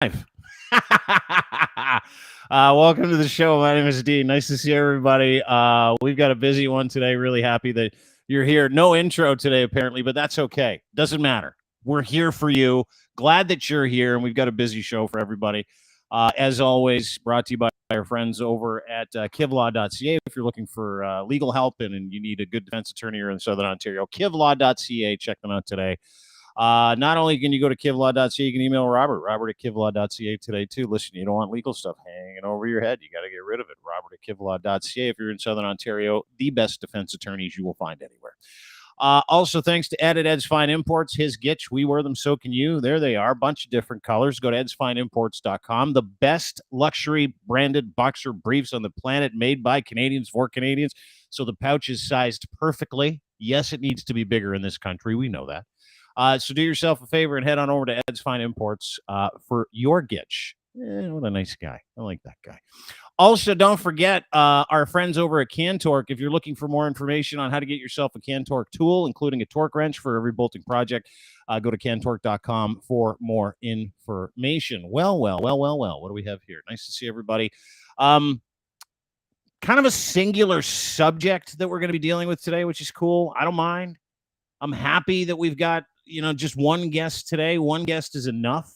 Welcome to the show. My name is Dean. Nice to see everybody. We've got a busy one today. Really happy that you're here. No intro today, apparently, but that's okay. Doesn't matter. We're here for you. Glad that you're here, and we've got a busy show for everybody. As always, brought to you by our friends over at kivlaw.ca. If you're looking for legal help and you need a good defense attorney here in Southern Ontario, kivlaw.ca. Check them out today. Not only can you go to kivlaw.ca, you can email Robert at kivlaw.ca today, too. Listen, you don't want legal stuff hanging over your head. You got to get rid of it. Robert at kivlaw.ca. If you're in Southern Ontario, the best defense attorneys you will find anywhere. Also, thanks to Ed at Ed's Fine Imports. His Gitch, we wear them, so can you. There they are, a bunch of different colors. Go to edsfineimports.com. The best luxury branded boxer briefs on the planet, made by Canadians for Canadians. So the pouch is sized perfectly. Yes, it needs to be bigger in this country. We know that. So do yourself a favor and head on over to Ed's Fine Imports for your Gitch. What a nice guy. I like that guy. Also, don't forget our friends over at Cantork. If you're looking for more information on how to get yourself a Cantork tool, including a torque wrench for every bolting project, go to cantork.com for more information. Well. What do we have here? Nice to see everybody. Kind of a singular subject that we're going to be dealing with today, which is cool. I don't mind. I'm happy that we've got, just one guest today. One guest is enough.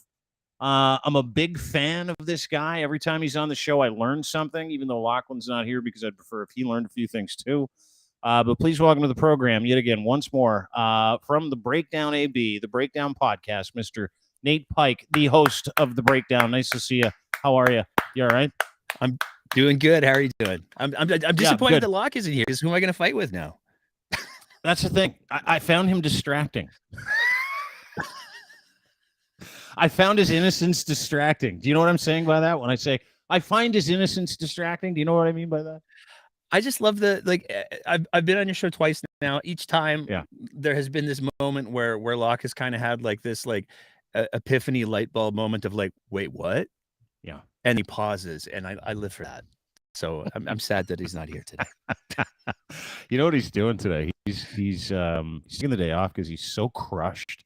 I'm a big fan of this guy. Every time he's on the show, I learn something, even though Lachlan's not here, because I'd prefer if he learned a few things too. But please welcome to the program yet again, once more, from the BreakdownAB, the Breakdown podcast, Mr. Nate Pike, the host of the Breakdown. Nice to see you. How are you? You all right? I'm doing good. How are you doing? I'm disappointed that Locke isn't here, because who am I going to fight with now? That's the thing. I found him distracting. I found his innocence distracting. Do you know what I'm saying by that? When I say I find his innocence distracting, do you know what I mean by that? I just love I've been on your show twice now. Each time there has been this moment where Locke has kind of had this epiphany light bulb moment of wait, what? Yeah. And he pauses, and I live for that. So I'm sad that he's not here today. You know what he's doing today? He's taking the day off because he's so crushed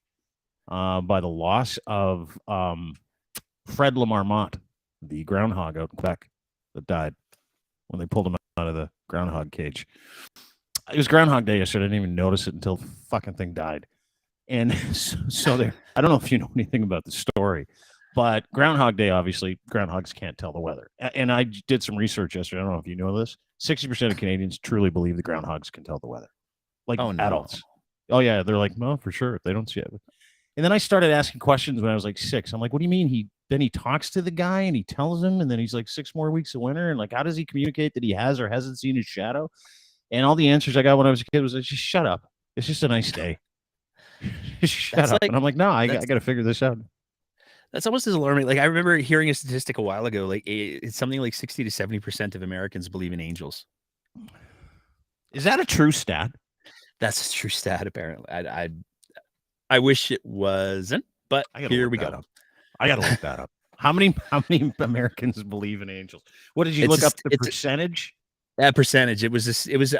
by the loss of Fred Lamarmont, the groundhog out in Quebec that died when they pulled him out of the groundhog cage. It was Groundhog Day yesterday. I didn't even notice it until the fucking thing died. And so there, I don't know if you know anything about the story, but Groundhog Day, obviously, groundhogs can't tell the weather. And I did some research yesterday. I don't know if you know this. 60% of Canadians truly believe the groundhogs can tell the weather. Adults. Oh, yeah. They're like, no, for sure. They don't see it. And then I started asking questions when I was 6. I'm like, what do you mean? He talks to the guy and he tells him, and then he's 6 more weeks of winter. And how does he communicate that he has or hasn't seen his shadow? And all the answers I got when I was a kid was just shut up. It's just a nice day. Just shut up. And I'm like, no, I got to figure this out. That's almost as alarming. I remember hearing a statistic a while ago, it's something like 60 to 70% of Americans believe in angels. Is that a true stat? That's a true stat, apparently. I wish it wasn't, but here we go. I got to look that up. How many Americans believe in angels? What did you look up the percentage? That percentage.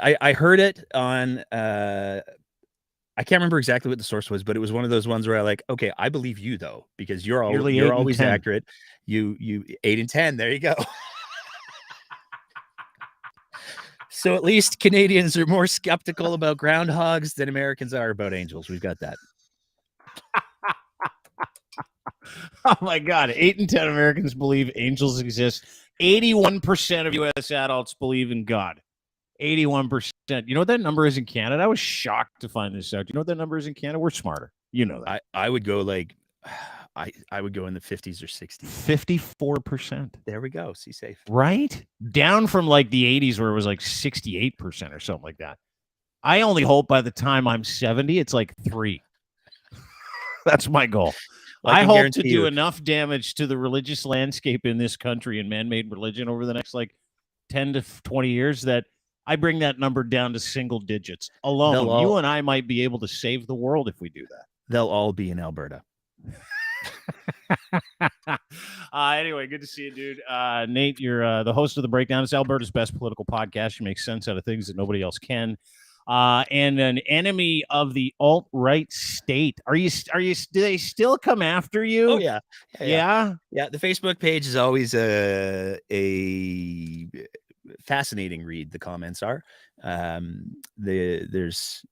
I heard it on, I can't remember exactly what the source was, but it was one of those ones where okay, I believe you though, because you're always accurate. You 8 and 10. There you go. So at least Canadians are more skeptical about groundhogs than Americans are about angels. We've got that. Oh my God. 8 and 10 Americans believe angels exist. 81% of U.S. adults believe in God. 81%. You know what that number is in Canada? I was shocked to find this out. Do you know what that number is in Canada? We're smarter. You know that. I would go I would go in the 50s or 60s. 54%. There we go. See safe. Right? Down from the 80s where it was 68% or something like that. I only hope by the time I'm 70, it's 3. That's my goal. I hope to do enough damage to the religious landscape in this country and man-made religion over the next 10 to 20 years that I bring that number down to single digits alone. You and I might be able to save the world if we do that. They'll all be in Alberta. Anyway, good to see you, dude. Nate, you're the host of The Breakdown. It's Alberta's best political podcast. You make sense out of things that nobody else can. and an enemy of the alt-right state. Do they still come after you? Oh yeah. Yeah. The Facebook page is always a fascinating read. The comments are. There's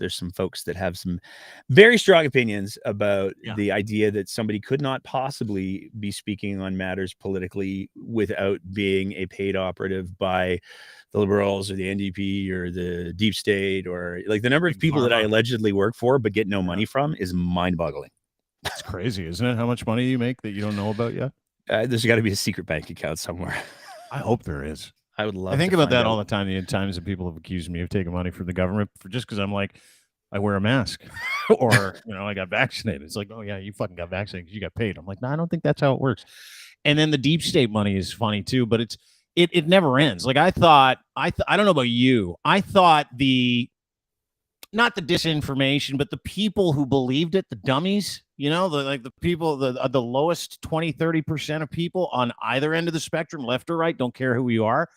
some folks that have some very strong opinions about the idea that somebody could not possibly be speaking on matters politically without being a paid operative by the Liberals or the NDP or the deep state, or like the number of people that I allegedly work for but get no money from is mind-boggling. That's crazy, isn't it? How much money you make that you don't know about yet? There's got to be a secret bank account somewhere. I hope there is. I would love. I think about that all the time. The times that people have accused me of taking money from the government for just because I'm like, I wear a mask, or I got vaccinated. It's like, oh yeah, you fucking got vaccinated because you got paid. I'm like, no, I don't think that's how it works. And then the deep state money is funny too, but it never ends. Like I thought, I don't know about you. I thought not the disinformation, but the people who believed it, the dummies, the people, the lowest 20-30% of people on either end of the spectrum, left or right, don't care who you are.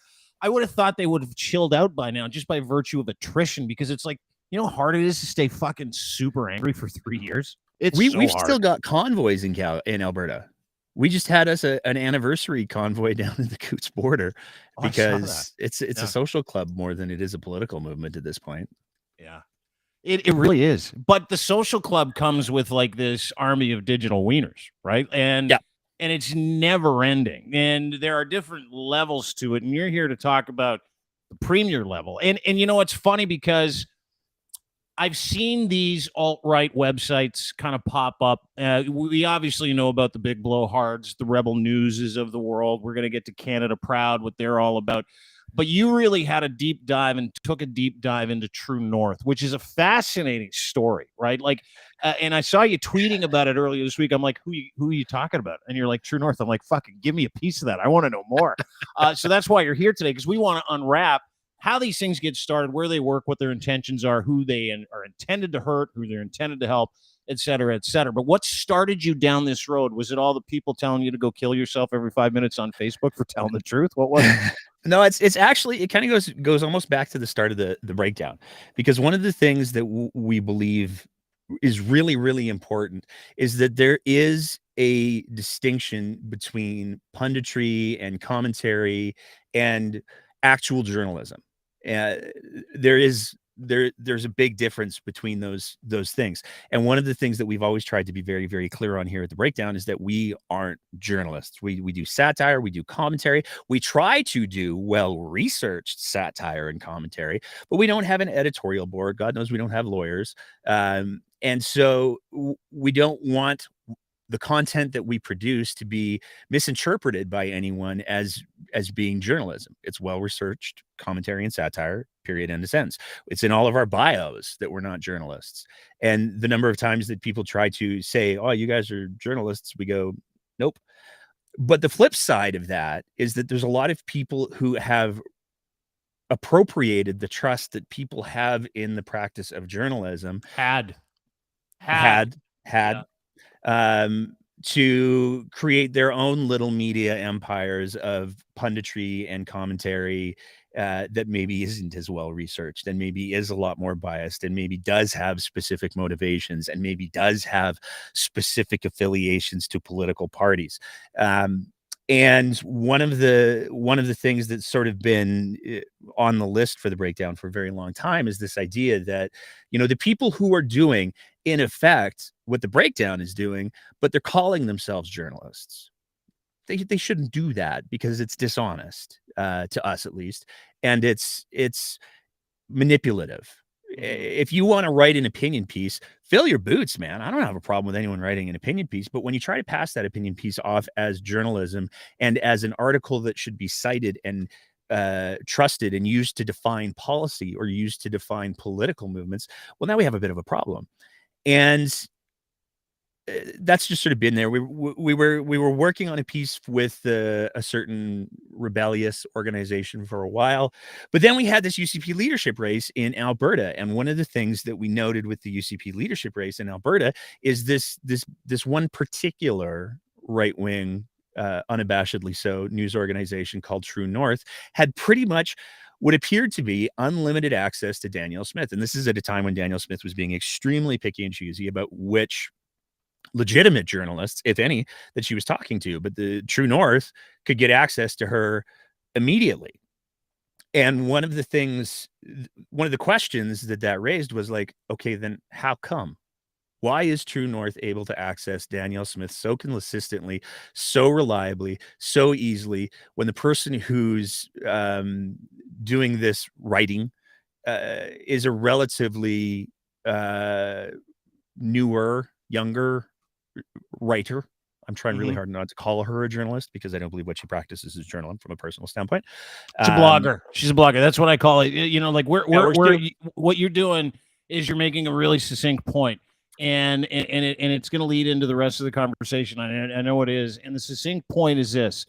I would have thought they would have chilled out by now just by virtue of attrition, because it's like, how hard it is to stay fucking super angry for 3 years. We've still got convoys in Alberta. We just had us an anniversary convoy down in the Coots border because it's a social club more than it is a political movement at this point. Yeah. It really is. But the social club comes with like this army of digital wieners, right? And it's never ending. And there are different levels to it. And you're here to talk about the premier level. And it's funny because I've seen these alt-right websites kind of pop up. We obviously know about the big blowhards, the rebel newses of the world. We're going to get to Canada Proud, what they're all about. But you really had a deep dive and took a deep dive into True North, which is a fascinating story, right? Like, and I saw you tweeting about it earlier this week. I'm like, who are you talking about? And you're like, True North. I'm like, fucking give me a piece of that. I want to know more. So that's why you're here today, because we want to unwrap how these things get started, where they work, what their intentions are, who they are intended to hurt, who they're intended to help, et cetera, et cetera. But what started you down this road? Was it all the people telling you to go kill yourself every 5 minutes on Facebook for telling the truth? What was it? No, it's actually, it kind of goes almost back to the start of the breakdown, because one of the things that we believe is really, really important is that there is a distinction between punditry and commentary and actual journalism. There's a big difference between those things. And one of the things that we've always tried to be very, very clear on here at the breakdown is that we aren't journalists. We do satire, we do commentary. We try to do well-researched satire and commentary, but we don't have an editorial board. God knows we don't have lawyers. And so we don't want the content that we produce to be misinterpreted by anyone as being journalism. It's well-researched commentary and satire, period, end of sentence. It's in all of our bios that we're not journalists. And the number of times that people try to say, oh, you guys are journalists, we go, nope. But the flip side of that is that there's a lot of people who have appropriated the trust that people have in the practice of journalism. Had. To create their own little media empires of punditry and commentary that maybe isn't as well researched, and maybe is a lot more biased, and maybe does have specific motivations, and maybe does have specific affiliations to political parties. And one of the things that's sort of been on the list for the breakdown for a very long time is this idea that, the people who are doing, in effect, what the breakdown is doing, but they're calling themselves journalists. They shouldn't do that because it's dishonest, to us at least, and it's manipulative. If you want to write an opinion piece, fill your boots, man. I don't have a problem with anyone writing an opinion piece, but when you try to pass that opinion piece off as journalism and as an article that should be cited and trusted and used to define policy or used to define political movements, well, now we have a bit of a problem. And that's just sort of been there. We were working on a piece with a certain rebellious organization for a while, but then we had this UCP leadership race in Alberta, and one of the things that we noted with the UCP leadership race in Alberta is this one particular right wing, unabashedly so, news organization called True North had pretty much what appeared to be unlimited access to Danielle Smith. And this is at a time when Danielle Smith was being extremely picky and choosy about which legitimate journalists, if any, that she was talking to. But the True North could get access to her immediately. And one of the questions that raised was like, okay, then how come? Why is True North able to access Danielle Smith so consistently, so reliably, so easily, when the person who's doing this writing is a relatively newer, younger writer? I'm trying really hard not to call her a journalist because I don't believe what she practices is journalism from a personal standpoint. She's a blogger. She's a blogger. That's what I call it. You know, like what you're doing is you're making a really succinct point. And it's going to lead into the rest of the conversation. I know it is. And the succinct point is this,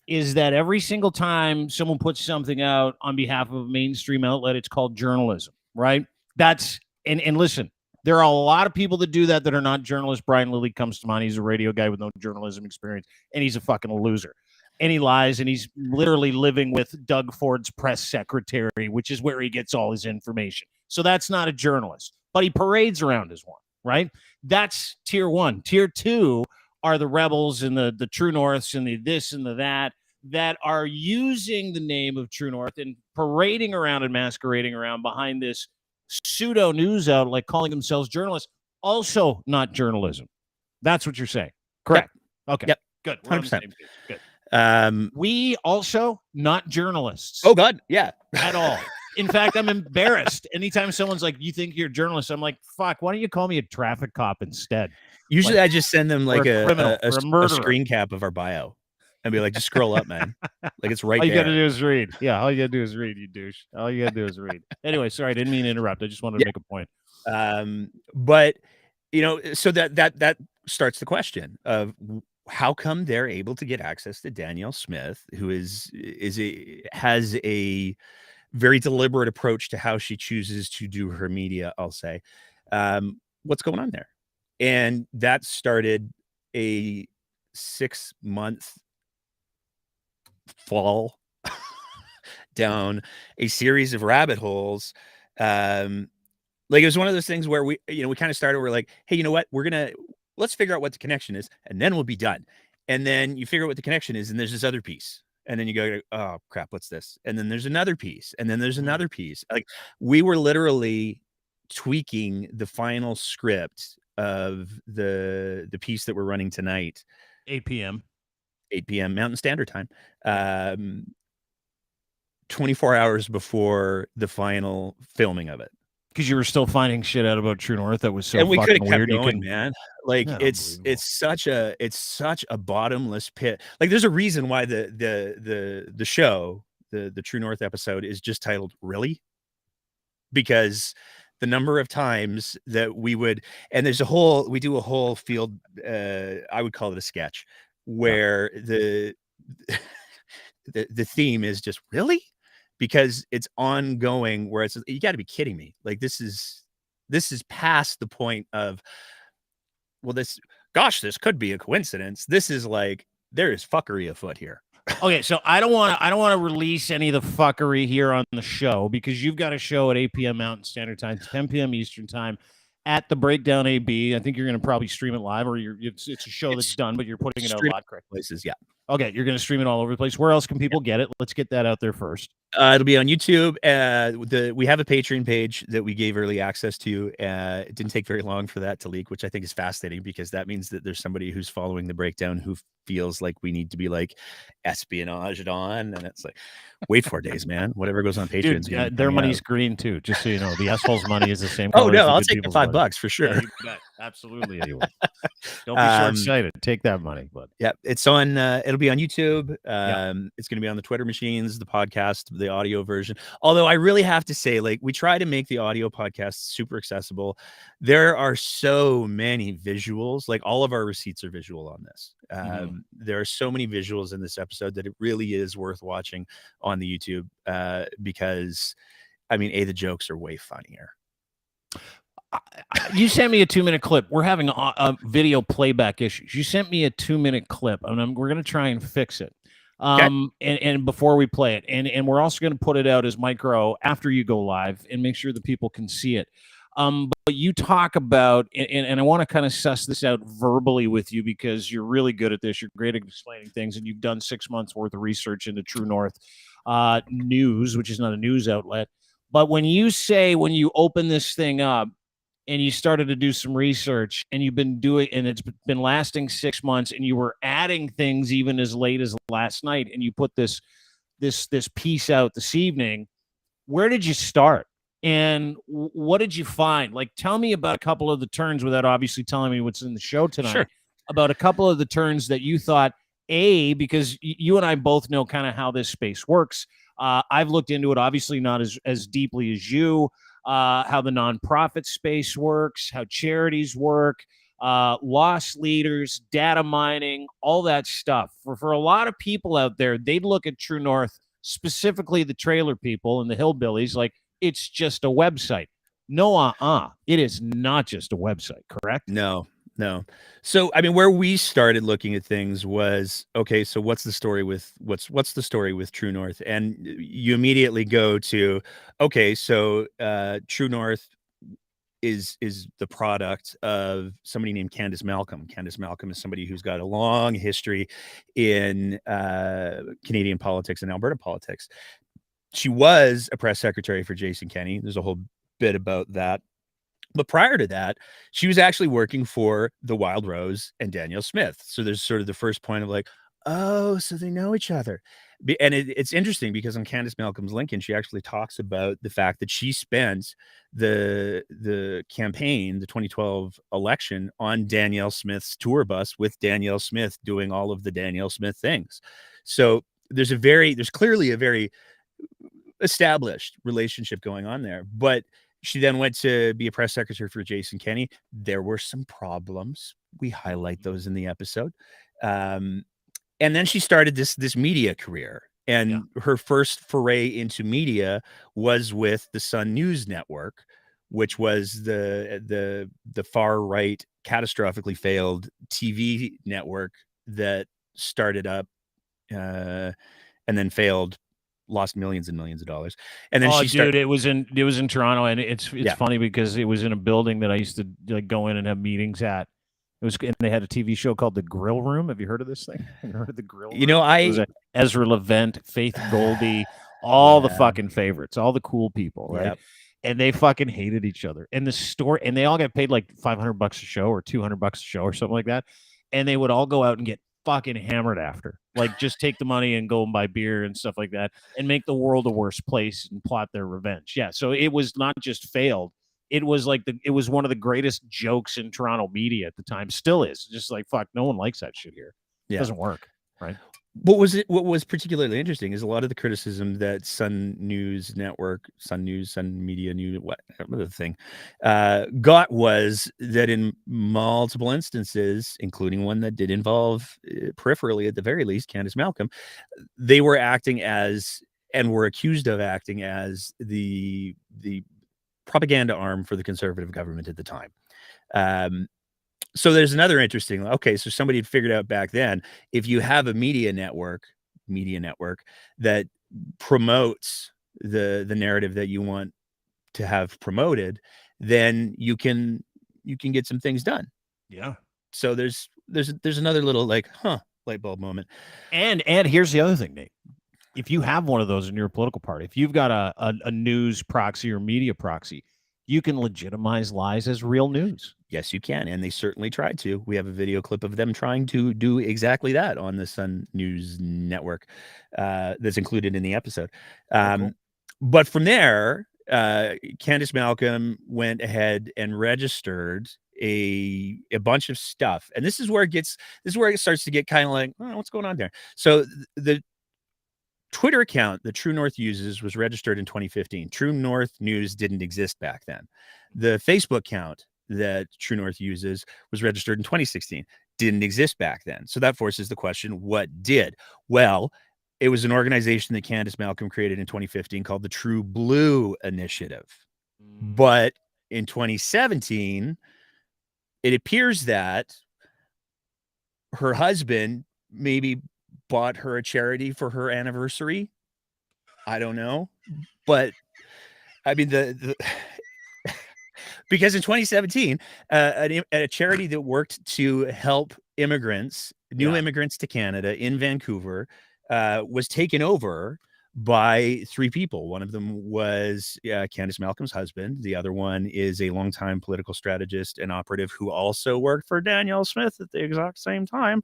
is that every single time someone puts something out on behalf of a mainstream outlet, it's called journalism, right? And listen, there are a lot of people that do that are not journalists. Brian Lilly comes to mind. He's a radio guy with no journalism experience, and he's a fucking loser. And he lies, and he's literally living with Doug Ford's press secretary, which is where he gets all his information. So that's not a journalist, but he parades around as one. Right? That's tier one. Tier two are the rebels and the True Norths and the this and the that are using the name of True North and parading around and masquerading around behind this pseudo news outlet, calling themselves journalists. Also not journalism. That's what you're saying. Correct. Yep. Okay. Yep. Good. 100%. Good. We also not journalists. Oh God. Yeah. At all. In fact, I'm embarrassed. Anytime someone's like, you think you're a journalist, I'm like, fuck, why don't you call me a traffic cop instead? Usually I just send them like a screen cap of our bio and be like, just scroll up, man. Like it's right there. All you got to do is read. Yeah, all you got to do is read, you douche. All you got to do is read. Anyway, sorry, I didn't mean to interrupt. I just wanted to make a point. But, you know, so that starts the question of how come they're able to get access to Danielle Smith, who has a very deliberate approach to how she chooses to do her media, I'll say. What's going on there? And that started a 6-month fall down a series of rabbit holes. Like it was one of those things where we kind of started, we're like, hey, you know what? Let's figure out what the connection is and then we'll be done. And then you figure out what the connection is and there's this other piece. And then you go, oh crap, what's this? And then there's another piece. And then there's another piece. Like we were literally tweaking the final script of the piece that we're running tonight. 8 p.m. Mountain Standard Time. 24 hours before the final filming of it. Because you were still finding shit out about True North that was so and we fucking weird. Going, man. Like it's such a bottomless pit. Like there's a reason why the show, the True North episode is just titled Really? Because the number of times that we would, and we do a whole field, I would call it a sketch, where the theme is just really, because it's ongoing, where it's, you got to be kidding me. Like this is past the point of, well, this could be a coincidence. This is like, there is fuckery afoot here. Okay, so I don't want to release any of the fuckery here on the show, because you've got a show at 8 p.m. Mountain Standard Time, 10 p.m. Eastern Time at the BreakdownAB. I think you're going to probably stream it live, or it's a show that's done, but you're putting it out a lot correct places. Yeah. Okay, you're going to stream it all over the place. Where else can people get it? Let's get that out there first. It'll be on YouTube. We have a Patreon page that we gave early access to. It didn't take very long for that to leak, which I think is fascinating, because that means that there's somebody who's following the breakdown who feels like we need to be like espionaged on, and it's like, wait 4 days, man. Whatever goes on Patreon, dude, their money's green too. Just so you know, the asshole's money is the same. Oh no, I'll take the $5 for sure. Yeah, you bet. Absolutely, anyway. Don't be short-sighted. Take that money, bud. Yeah, it's on. It'll be on YouTube. It's going to be on the Twitter machines, the podcast, the audio version. Although I really have to say, like, we try to make the audio podcast super accessible. There are so many visuals. Like, all of our receipts are visual on this. There are so many visuals in this episode that it really is worth watching on the YouTube, because, I mean, the jokes are way funnier. You sent me a 2-minute clip. We're having a video playback issues. You sent me a 2-minute clip, and we're going to try and fix it. And before we play it, and we're also going to put it out as micro after you go live and make sure that people can see it. But you talk about, and I want to kind of suss this out verbally with you because you're really good at this. You're great at explaining things, and you've done 6 months worth of research into True North News, which is not a news outlet. But when you open this thing up and you started to do some research and you've been doing, and it's been lasting 6 months, and you were adding things even as late as last night, and you put this piece out this evening, where did you start? And what did you find? Like, tell me about a couple of the turns without obviously telling me what's in the show tonight. Sure. About a couple of the turns that you thought, because you and I both know kind of how this space works. I've looked into it, obviously not as deeply as you, how the nonprofit space works, how charities work, loss leaders, data mining, all that stuff. For a lot of people out there, they'd look at True North, specifically the trailer people and the hillbillies, like, it's just a website. No, it is not just a website, correct? No. So, I mean, where we started looking at things was, okay, so what's the story with True North? And you immediately go to, okay, so True North is the product of somebody named Candace Malcolm. Candace Malcolm is somebody who's got a long history in Canadian politics and Alberta politics. She was a press secretary for Jason Kenney. There's a whole bit about that. But prior to that, she was actually working for the Wild Rose and Danielle Smith. So there's sort of the first point of like, oh, so they know each other. And it's interesting because on Candace Malcolm's Lincoln, she actually talks about the fact that she spent the campaign, the 2012 election, on Danielle Smith's tour bus with Danielle Smith doing all of the Danielle Smith things. So there's clearly a very established relationship going on there. But she then went to be a press secretary for Jason Kenney. There were some problems. We highlight those in the episode. And then she started this media career. And her first foray into media was with the Sun News Network, which was the far right, catastrophically failed TV network that started up and then failed, lost millions and millions of dollars. And then it was in Toronto, and it's funny because it was in a building that I used to like go in and have meetings at. And they had a TV show called The Grill Room. Have you heard of this thing? Have you heard of The Grill Room? It was Ezra Levant, Faith Goldie, all the fucking favorites, all the cool people, right? Yep. And they fucking hated each other. And and they all got paid like $500 a show or $200 a show or something like that. And they would all go out and get fucking hammered after, like, just take the money and go and buy beer and stuff like that and make the world a worse place and plot their revenge. Yeah. So it was not just failed. It was like it was one of the greatest jokes in Toronto media at the time. Still is. Just like, fuck, no one likes that shit here. It doesn't work. Right. What was particularly interesting is a lot of the criticism that Sun News Network, Sun Media News, whatever the thing, got was that in multiple instances, including one that did involve peripherally, at the very least, Candace Malcolm, they were acting as, and were accused of acting as, the propaganda arm for the Conservative government at the time. So there's another interesting, okay, so somebody had figured out back then, if you have a media network that promotes the narrative that you want to have promoted, then you can get some things done. Yeah. So there's another little like, light bulb moment. And here's the other thing, Nate. If you have one of those in your political party, if you've got a news proxy or media proxy, you can legitimize lies as real news. Yes, you can. And they certainly tried to. We have a video clip of them trying to do exactly that on the Sun News Network that's included in the episode. Cool. But from there, Candace Malcolm went ahead and registered a bunch of stuff. And this is where it starts to get kind of like, oh, what's going on there? So the Twitter account that True North uses was registered in 2015. True North News didn't exist back then. The Facebook account that True North uses was registered in 2016. Didn't exist back then. So that forces the question, what did? Well, it was an organization that Candace Malcolm created in 2015 called the True Blue Initiative. But in 2017, it appears that her husband maybe bought her a charity for her anniversary. I don't know, but I mean because in 2017, a charity that worked to help immigrants, new immigrants to Canada in Vancouver, was taken over by 3 people. One of them was Candace Malcolm's husband. The other one is a longtime political strategist and operative who also worked for Danielle Smith at the exact same time,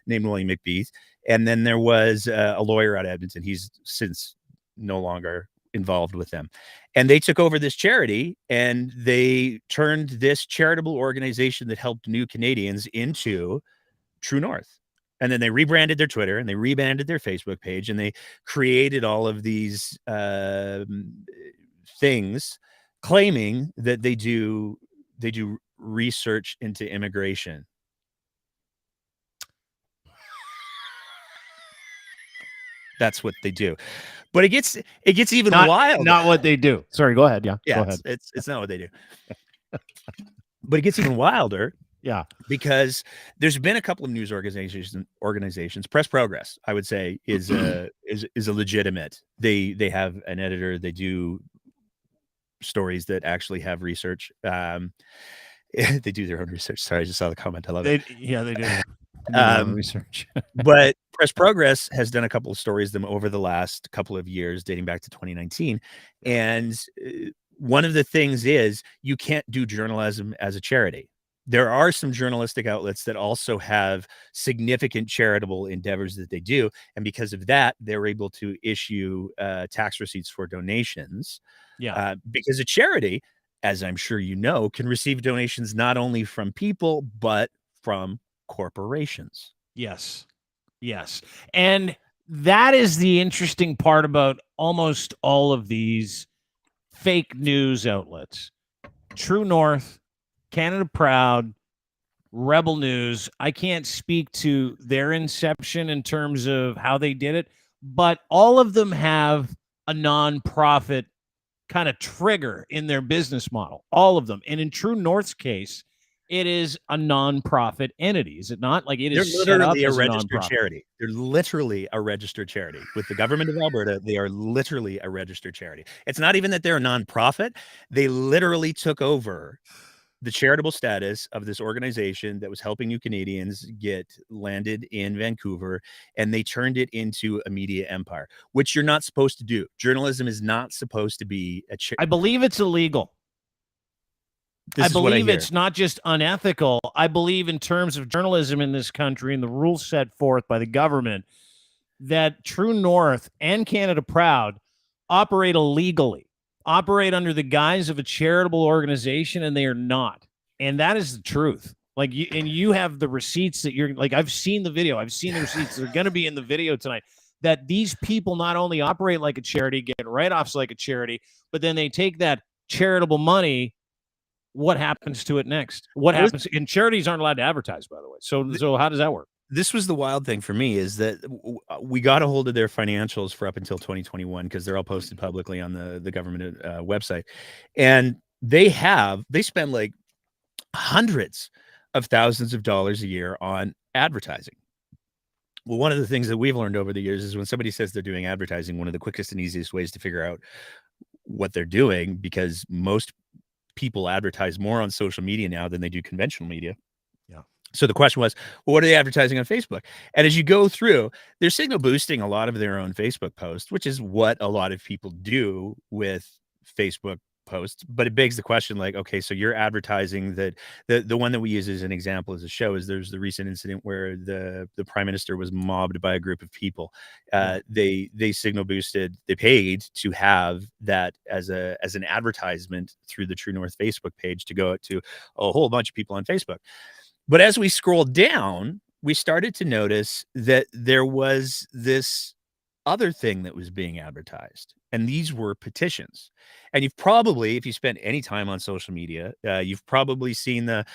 named William McBeath. And then there was a lawyer out of Edmonton. He's since no longer involved with them. And they took over this charity, and they turned this charitable organization that helped new Canadians into True North. And then they rebranded their Twitter, and they rebranded their Facebook page, and they created all of these things claiming that they do research into immigration. That's what they do. But it gets even wild. Not what they do. Sorry, go ahead. Yeah, go ahead. It's not what they do. But it gets even wilder. Yeah, because there's been a couple of news organizations. Press Progress, I would say, is a legitimate. They have an editor. They do stories that actually have research. They do their own research. Sorry, I just saw the comment. I love it. They do. Research. But Press Progress has done a couple of stories them over the last couple of years, dating back to 2019. And one of the things is you can't do journalism as a charity. There are some journalistic outlets that also have significant charitable endeavors that they do. And because of that, they're able to issue tax receipts for donations. Because a charity, as I'm sure you know, can receive donations not only from people, but from corporations. Yes. And that is the interesting part about almost all of these fake news outlets. True North, Canada Proud, Rebel News. I can't speak to their inception in terms of how they did it, but all of them have a nonprofit kind of trigger in their business model. All of them. And in True North's case, it is a nonprofit entity, is it not? Like it is literally a registered charity. They're literally a registered charity with the government of Alberta. They are literally a registered charity. It's not even that they're a nonprofit. They literally took over the charitable status of this organization that was helping new Canadians get landed in Vancouver, and they turned it into a media empire, which you're not supposed to do. Journalism is not supposed to be I believe it's illegal. I believe it's not just unethical. I believe in terms of journalism in this country and the rules set forth by the government that True North and Canada Proud operate illegally, operate under the guise of a charitable organization, and they are not. And that is the truth. Like you have the receipts that you're like, I've seen the video. I've seen the receipts. They're going to be in the video tonight. That these people not only operate like a charity, get write-offs like a charity, but then they take that charitable money. What happens to it next? What happens? And charities aren't allowed to advertise, by the way. So how does that work? This was the wild thing for me is that we got a hold of their financials for up until 2021 because they're all posted publicly on the government website, and they spend like hundreds of thousands of dollars a year on advertising. Well, one of the things that we've learned over the years is when somebody says they're doing advertising, one of the quickest and easiest ways to figure out what they're doing, because most people advertise more on social media now than they do conventional media. Yeah. So the question was, well, what are they advertising on Facebook? And as you go through, they're signal boosting a lot of their own Facebook posts, which is what a lot of people do with Facebook posts. But it begs the question, like, okay, so you're advertising that the one that we use as an example as a show is there's the recent incident where the prime minister was mobbed by a group of people. They signal boosted, they paid to have that as an advertisement through the True North Facebook page to go out to a whole bunch of people on Facebook. But as we scrolled down, we started to notice that there was this other thing that was being advertised, and these were petitions. And you've probably, if you spend any time on social media, you've probably seen the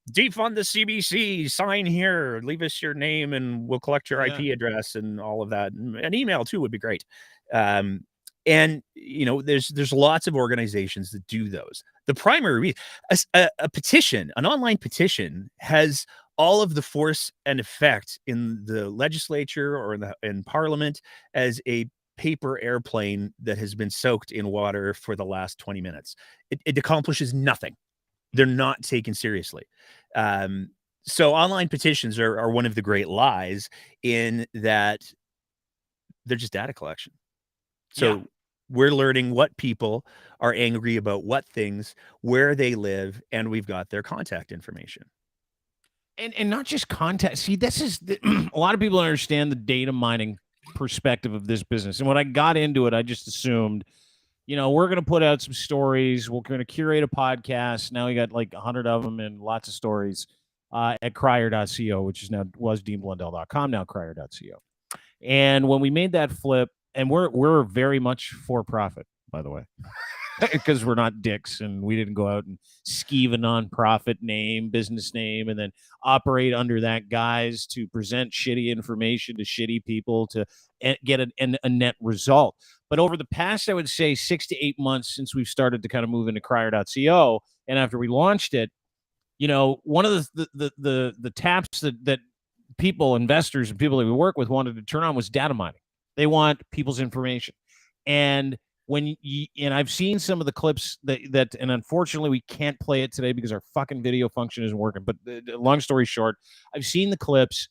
defund the CBC, sign here, leave us your name, and we'll collect your IP address and all of that. An email too would be great. And you know, there's lots of organizations that do those. The primary reason, a petition, an online petition, has all of the force and effect in the legislature or in parliament as a paper airplane that has been soaked in water for the last 20 minutes. It accomplishes nothing. They're not taken seriously. So online petitions are one of the great lies in that they're just data collection. So we're learning what people are angry about, what things, where they live, and we've got their contact information. And not just contact. See, this is a lot of people understand the data mining perspective of this business. And when I got into it, I just assumed, we're going to put out some stories. We're going to curate a podcast. Now we got like 100 of them and lots of stories at crier.co, which is now was deanblundell.com, now crier.co. And when we made that flip, and we're very much for profit, by the way, because we're not dicks and we didn't go out and skeeve a nonprofit name, business name, and then operate under that guise to present shitty information to shitty people to get a net result. But over the past, I would say 6 to 8 months since we've started to kind of move into crier.co, and after we launched it, one of the taps that people, investors, and people that we work with wanted to turn on was data mining. They want people's information. And and I've seen some of the clips that and unfortunately we can't play it today because our fucking video function isn't working. But long story short, I've seen the clips,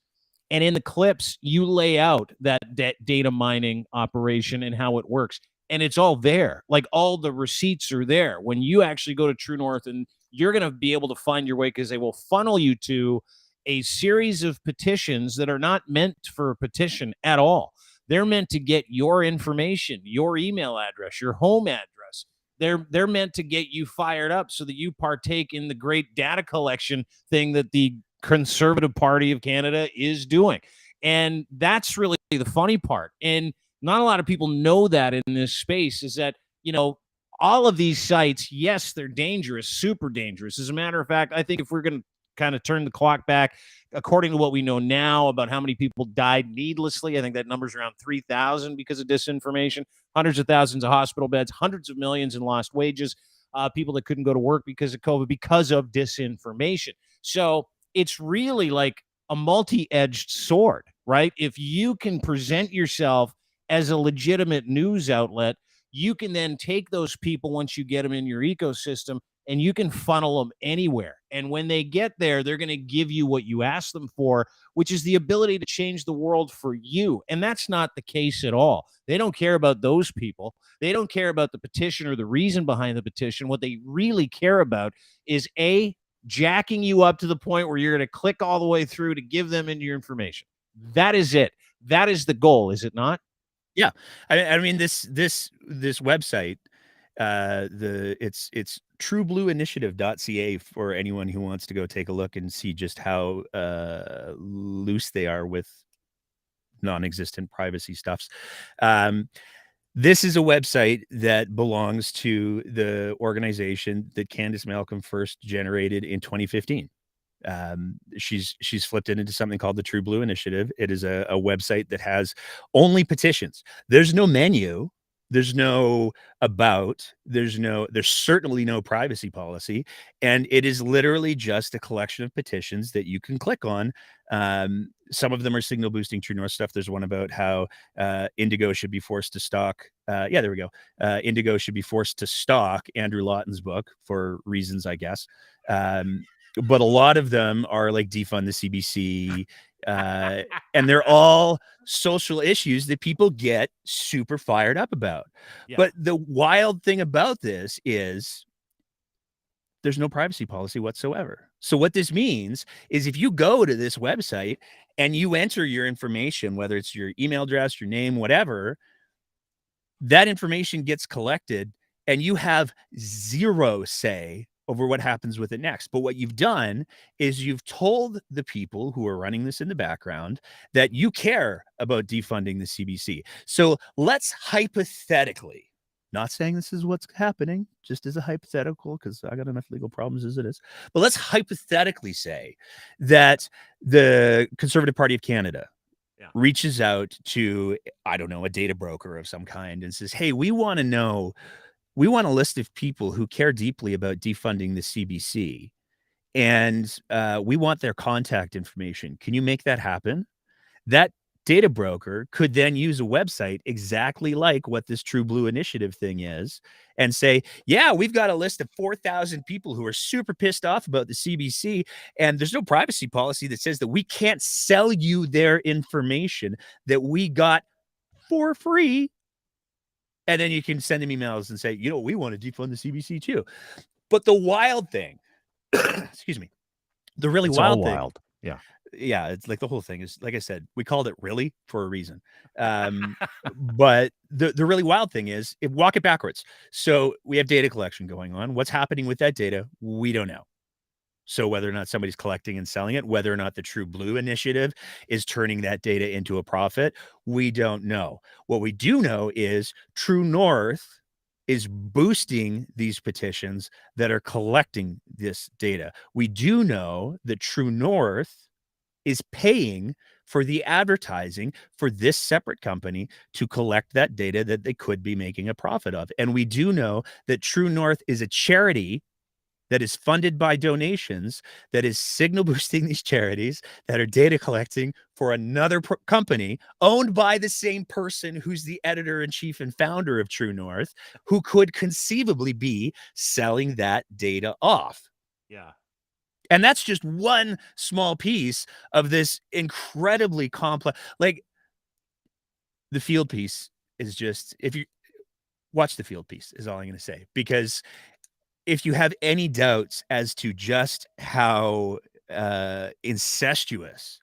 and in the clips you lay out that data mining operation and how it works. And it's all there. Like all the receipts are there. When you actually go to True North, and you're going to be able to find your way because they will funnel you to a series of petitions that are not meant for a petition at all. They're meant to get your information, your email address, your home address. They're meant to get you fired up so that you partake in the great data collection thing that the Conservative Party of Canada is doing. And that's really the funny part. And not a lot of people know that in this space is that, all of these sites, yes, they're dangerous, super dangerous. As a matter of fact, I think if we're going to kind of turn the clock back, according to what we know now about how many people died needlessly, I think that number's around 3,000 because of disinformation, hundreds of thousands of hospital beds, hundreds of millions in lost wages, people that couldn't go to work because of COVID, because of disinformation. So it's really like a multi-edged sword, right? If you can present yourself as a legitimate news outlet, you can then take those people once you get them in your ecosystem and you can funnel them anywhere. And when they get there, they're going to give you what you ask them for, which is the ability to change the world for you. And that's not the case at all. They don't care about those people. They don't care about the petition or the reason behind the petition. What they really care about is jacking you up to the point where you're going to click all the way through to give them into your information. That is it. That is the goal, is it not? Yeah. I mean, this website, it's trueblueinitiative.ca for anyone who wants to go take a look and see just how loose they are with non-existent privacy stuffs. This is a website that belongs to the organization that Candace Malcolm first generated in 2015. She's flipped it into something called the True Blue Initiative. It is a website that has only petitions. There's no menu. There's no about. There's certainly no privacy policy. And it is literally just a collection of petitions that you can click on. Some of them are signal boosting True North stuff. There's one about how Indigo should be forced to stock. There we go. Indigo should be forced to stock Andrew Lawton's book for reasons, I guess. But a lot of them are like defund the CBC, and they're all social issues that people get super fired up about. Yeah. But the wild thing about this is there's no privacy policy whatsoever. So what this means is if you go to this website and you enter your information, whether it's your email address, your name, whatever, that information gets collected and you have zero say over what happens with it next. But what you've done is you've told the people who are running this in the background that you care about defunding the CBC. So let's hypothetically, not saying this is what's happening, just as a hypothetical, because I got enough legal problems as it is, but let's hypothetically say that the Conservative Party of Canada reaches out to, I don't know, a data broker of some kind and says, hey, we want a list of people who care deeply about defunding the CBC. and we want their contact information. Can you make that happen? That data broker could then use a website exactly like what this True Blue Initiative thing is and say, yeah, we've got a list of 4,000 people who are super pissed off about the CBC, and there's no privacy policy that says that we can't sell you their information that we got for free. And then you can send them emails and say, we want to defund the CBC too. But the wild thing, excuse me, the really wild thing. Yeah. Yeah, it's like the whole thing is, like I said, we called it really for a reason. But the really wild thing is, walk it backwards. So we have data collection going on. What's happening with that data? We don't know. So whether or not somebody's collecting and selling it, whether or not the True Blue Initiative is turning that data into a profit, we don't know. What we do know is True North is boosting these petitions that are collecting this data. We do know that True North is paying for the advertising for this separate company to collect that data that they could be making a profit of. And we do know that True North is a charity that is funded by donations, that is signal boosting these charities that are data collecting for another company owned by the same person who's the editor-in-chief and founder of True North, who could conceivably be selling that data off. Yeah. And that's just one small piece of this incredibly complex, like the field piece is just, if you watch the field piece is all I'm going to say, because if you have any doubts as to just how incestuous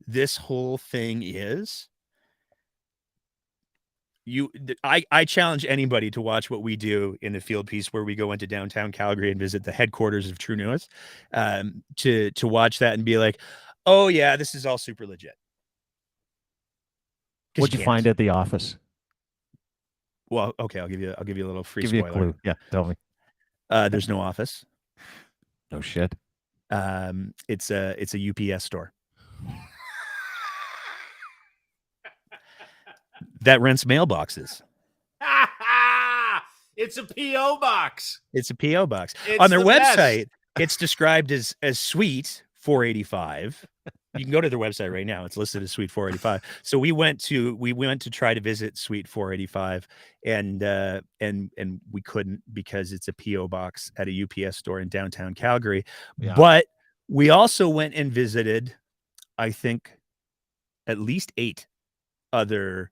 this whole thing is, I challenge anybody to watch what we do in the field piece, where we go into downtown Calgary and visit the headquarters of True North, to watch that and be like, oh yeah, this is all super legit. What'd you find at the office? Well, okay, I'll give you a little free spoiler. Give you a clue. Yeah, tell me. There's no office. No shit. It's a UPS store that rents mailboxes. It's a PO box. It's a PO box. On their website, it's described as Suite 485. You can go to their website right now. It's listed as Suite 485. So we went to try to visit Suite 485, and we couldn't, because it's a PO box at a UPS store in downtown Calgary. Yeah. But we also went and visited, I think, at least 8 other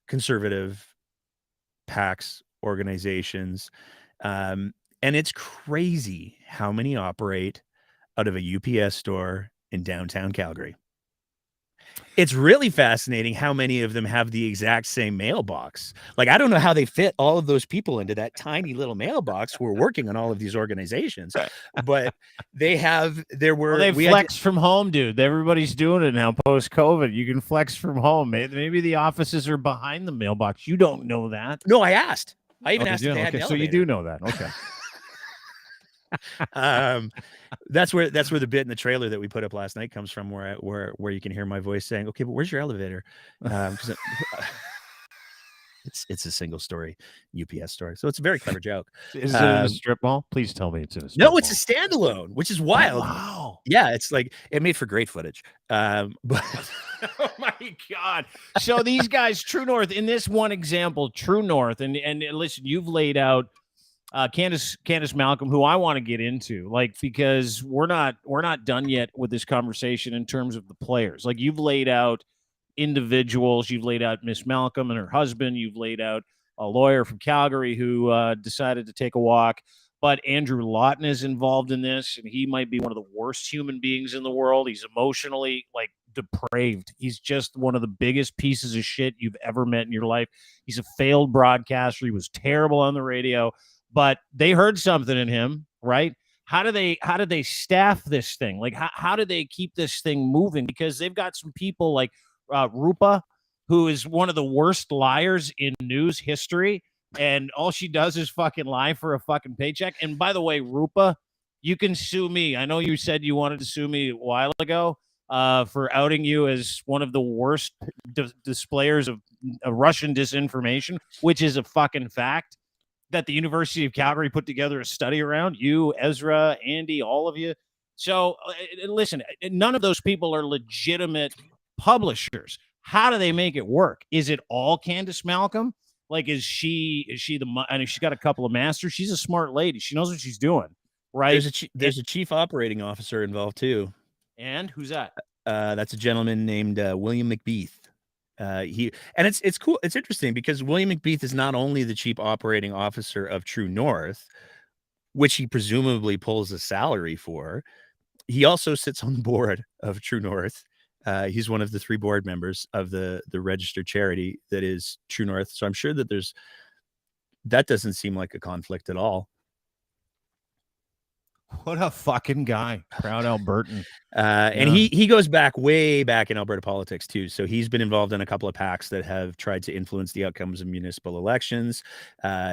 conservative PACs, organizations, and it's crazy how many operate out of a UPS store in downtown Calgary. It's really fascinating how many of them have the exact same mailbox. Like, I don't know how they fit all of those people into that tiny little mailbox who are working on all of these organizations, but they flex from home, dude. Everybody's doing it now post-COVID. You can flex from home. Maybe the offices are behind the mailbox. You don't know that. No, I asked. I even asked if they had an elevator. So you do know that. Okay. That's where the bit in the trailer that we put up last night comes from, where you can hear my voice saying, okay, but where's your elevator? It's a single story UPS story. So it's a very clever joke. Is it in a strip mall? Please tell me it's in a strip mall. No, it's a standalone, which is wild. Oh, wow. Yeah, it's like, it made for great footage. But oh my God. So these guys, True North, in this one example, True North, and listen, you've laid out Candace Malcolm, who I want to get into, like, because we're not done yet with this conversation in terms of the players. Like, you've laid out individuals, you've laid out Miss Malcolm and her husband, you've laid out a lawyer from Calgary who decided to take a walk. But Andrew Lawton is involved in this, and he might be one of the worst human beings in the world. He's emotionally, like, depraved. He's just one of the biggest pieces of shit you've ever met in your life. He's a failed broadcaster. He was terrible on the radio. But they heard something in him, right? How do they staff this thing? Like, how do they keep this thing moving? Because they've got some people like Rupa, who is one of the worst liars in news history, and all she does is fucking lie for a fucking paycheck. And by the way, Rupa, you can sue me. I know you said you wanted to sue me a while ago for outing you as one of the worst displayers of Russian disinformation, which is a fucking fact. that the University of Calgary put together a study around. You, Ezra, Andy, all of you. So listen, none of those people are legitimate publishers. How do they make it work? Is it all Candace Malcolm? Like, is she the? I mean, she's got a couple of masters. She's a smart lady. She knows what she's doing, right? There's a chief operating officer involved too. And who's that? That's a gentleman named William McBeath. It's cool. It's interesting because William McBeath is not only the chief operating officer of True North, which he presumably pulls a salary for. He also sits on the board of True North. He's one of the 3 board members of the registered charity that is True North. So I'm sure that that doesn't seem like a conflict at all. What a fucking guy. Proud Albertan. And he goes way back in Alberta politics too. So he's been involved in a couple of PACs that have tried to influence the outcomes of municipal elections.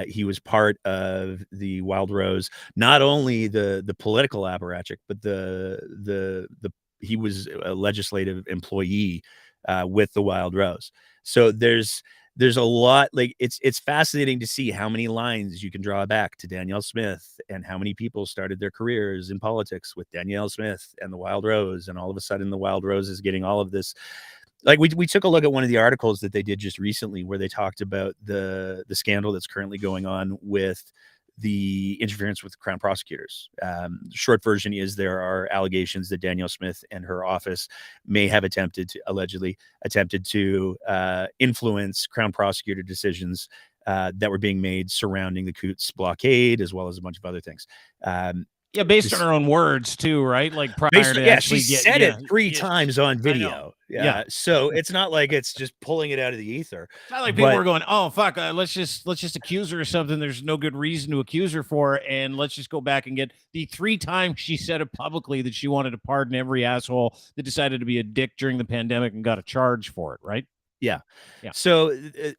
He was part of the Wild Rose, not only the political apparatchik, but he was a legislative employee with the Wild Rose. So there's a lot, like it's fascinating to see how many lines you can draw back to Danielle Smith and how many people started their careers in politics with Danielle Smith and the Wild Rose. And all of a sudden the Wild Rose is getting all of this. Like we took a look at one of the articles that they did just recently where they talked about the scandal that's currently going on with the interference with Crown prosecutors. The short version is there are allegations that Danielle Smith and her office may have allegedly attempted to influence Crown prosecutor decisions that were being made surrounding the Coutts blockade, as well as a bunch of other things. Yeah, based on her own words too, right? Like prior to actually she said it 3 times on video. Yeah, so it's not like it's just pulling it out of the ether. It's not like people are going, "Oh fuck, let's just accuse her of something there's no good reason to accuse her for, and let's just go back and get the 3 times she said it publicly that she wanted to pardon every asshole that decided to be a dick during the pandemic and got a charge for it," right? Yeah. So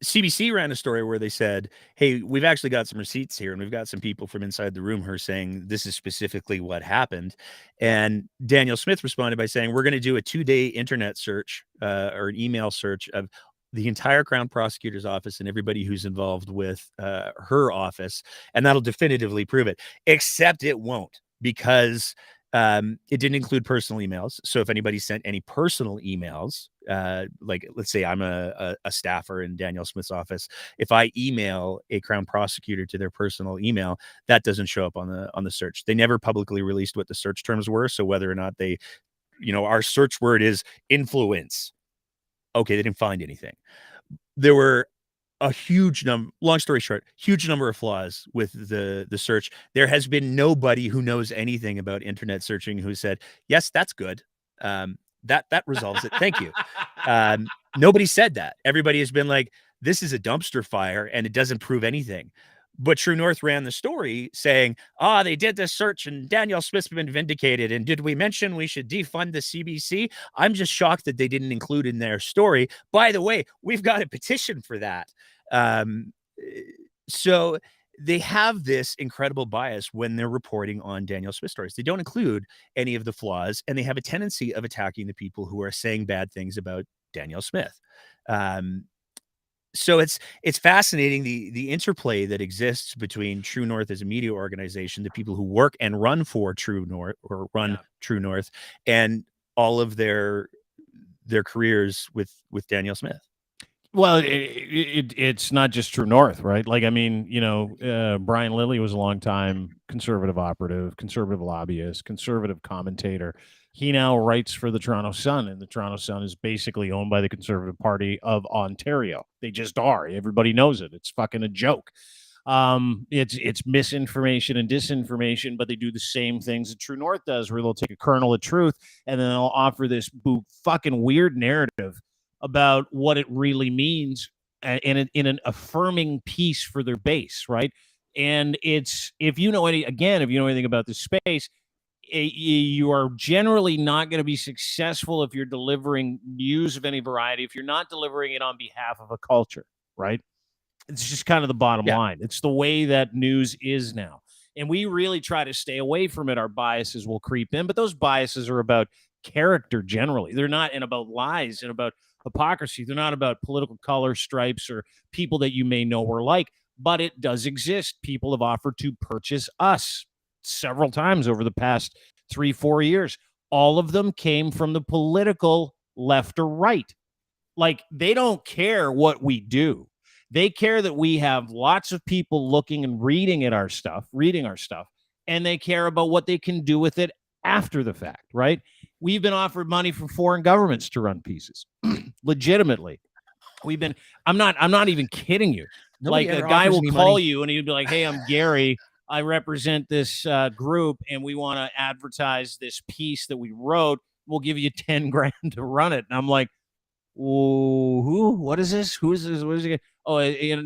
CBC ran a story where they said, hey, we've actually got some receipts here and we've got some people from inside the room who are saying this is specifically what happened. And Danielle Smith responded by saying, we're going to do a 2-day internet search or an email search of the entire Crown Prosecutor's office and everybody who's involved with her office. And that'll definitively prove it, except it won't, because it didn't include personal emails. So if anybody sent any personal emails, like let's say I'm a staffer in Danielle Smith's office, if I email a Crown prosecutor to their personal email, that doesn't show up on the search. They never publicly released what the search terms were. So whether or not they, our search word is influence. Okay, they didn't find anything. There were a huge number, long story short, huge number of flaws with the search. There has been nobody who knows anything about internet searching who said, yes, that's good. That resolves it. Thank you. Nobody said that. Everybody has been like, this is a dumpster fire and it doesn't prove anything. But True North ran the story saying, they did this search and Danielle Smith's been vindicated. And did we mention we should defund the CBC? I'm just shocked that they didn't include in their story. By the way, we've got a petition for that. So they have this incredible bias when they're reporting on Danielle Smith stories. They don't include any of the flaws, and they have a tendency of attacking the people who are saying bad things about Danielle Smith. So it's fascinating the interplay that exists between True North as a media organization, the people who work and run for True North or run True North, and all of their careers with Danielle Smith. Well, it's not just True North, right? Like, I mean, Brian Lilly was a longtime conservative operative, conservative lobbyist, conservative commentator. He now writes for the Toronto Sun, and the Toronto Sun is basically owned by the Conservative Party of Ontario. They just are. Everybody knows it. It's fucking a joke. It's misinformation and disinformation, but they do the same things that True North does, where they'll take a kernel of truth and then they'll offer this fucking weird narrative about what it really means in an affirming piece for their base, right? And if you know anything about this space, you are generally not going to be successful if you're delivering news of any variety, if you're not delivering it on behalf of a culture, right? It's just kind of the bottom line. It's the way that news is now. And we really try to stay away from it. Our biases will creep in, but those biases are about character generally. They're not about lies and about hypocrisy. They're not about political color, stripes, or people that you may know or like. but it does exist. People have offered to purchase us several times over the past 3-4 years. All of them came from the political left or right. Like, they don't care what we do. They care that we have lots of people looking and reading our stuff, and they care about what they can do with it after the fact, right? We've been offered money from foreign governments to run pieces. Legitimately. I'm not even kidding you. Nobody like, a guy will call money. you and he'd be like, "Hey, I'm Gary. I represent this group, and we want to advertise this piece that we wrote. We'll give you 10 grand to run it." And I'm like, "Who? What is this? Who is this? What is it?" "Oh,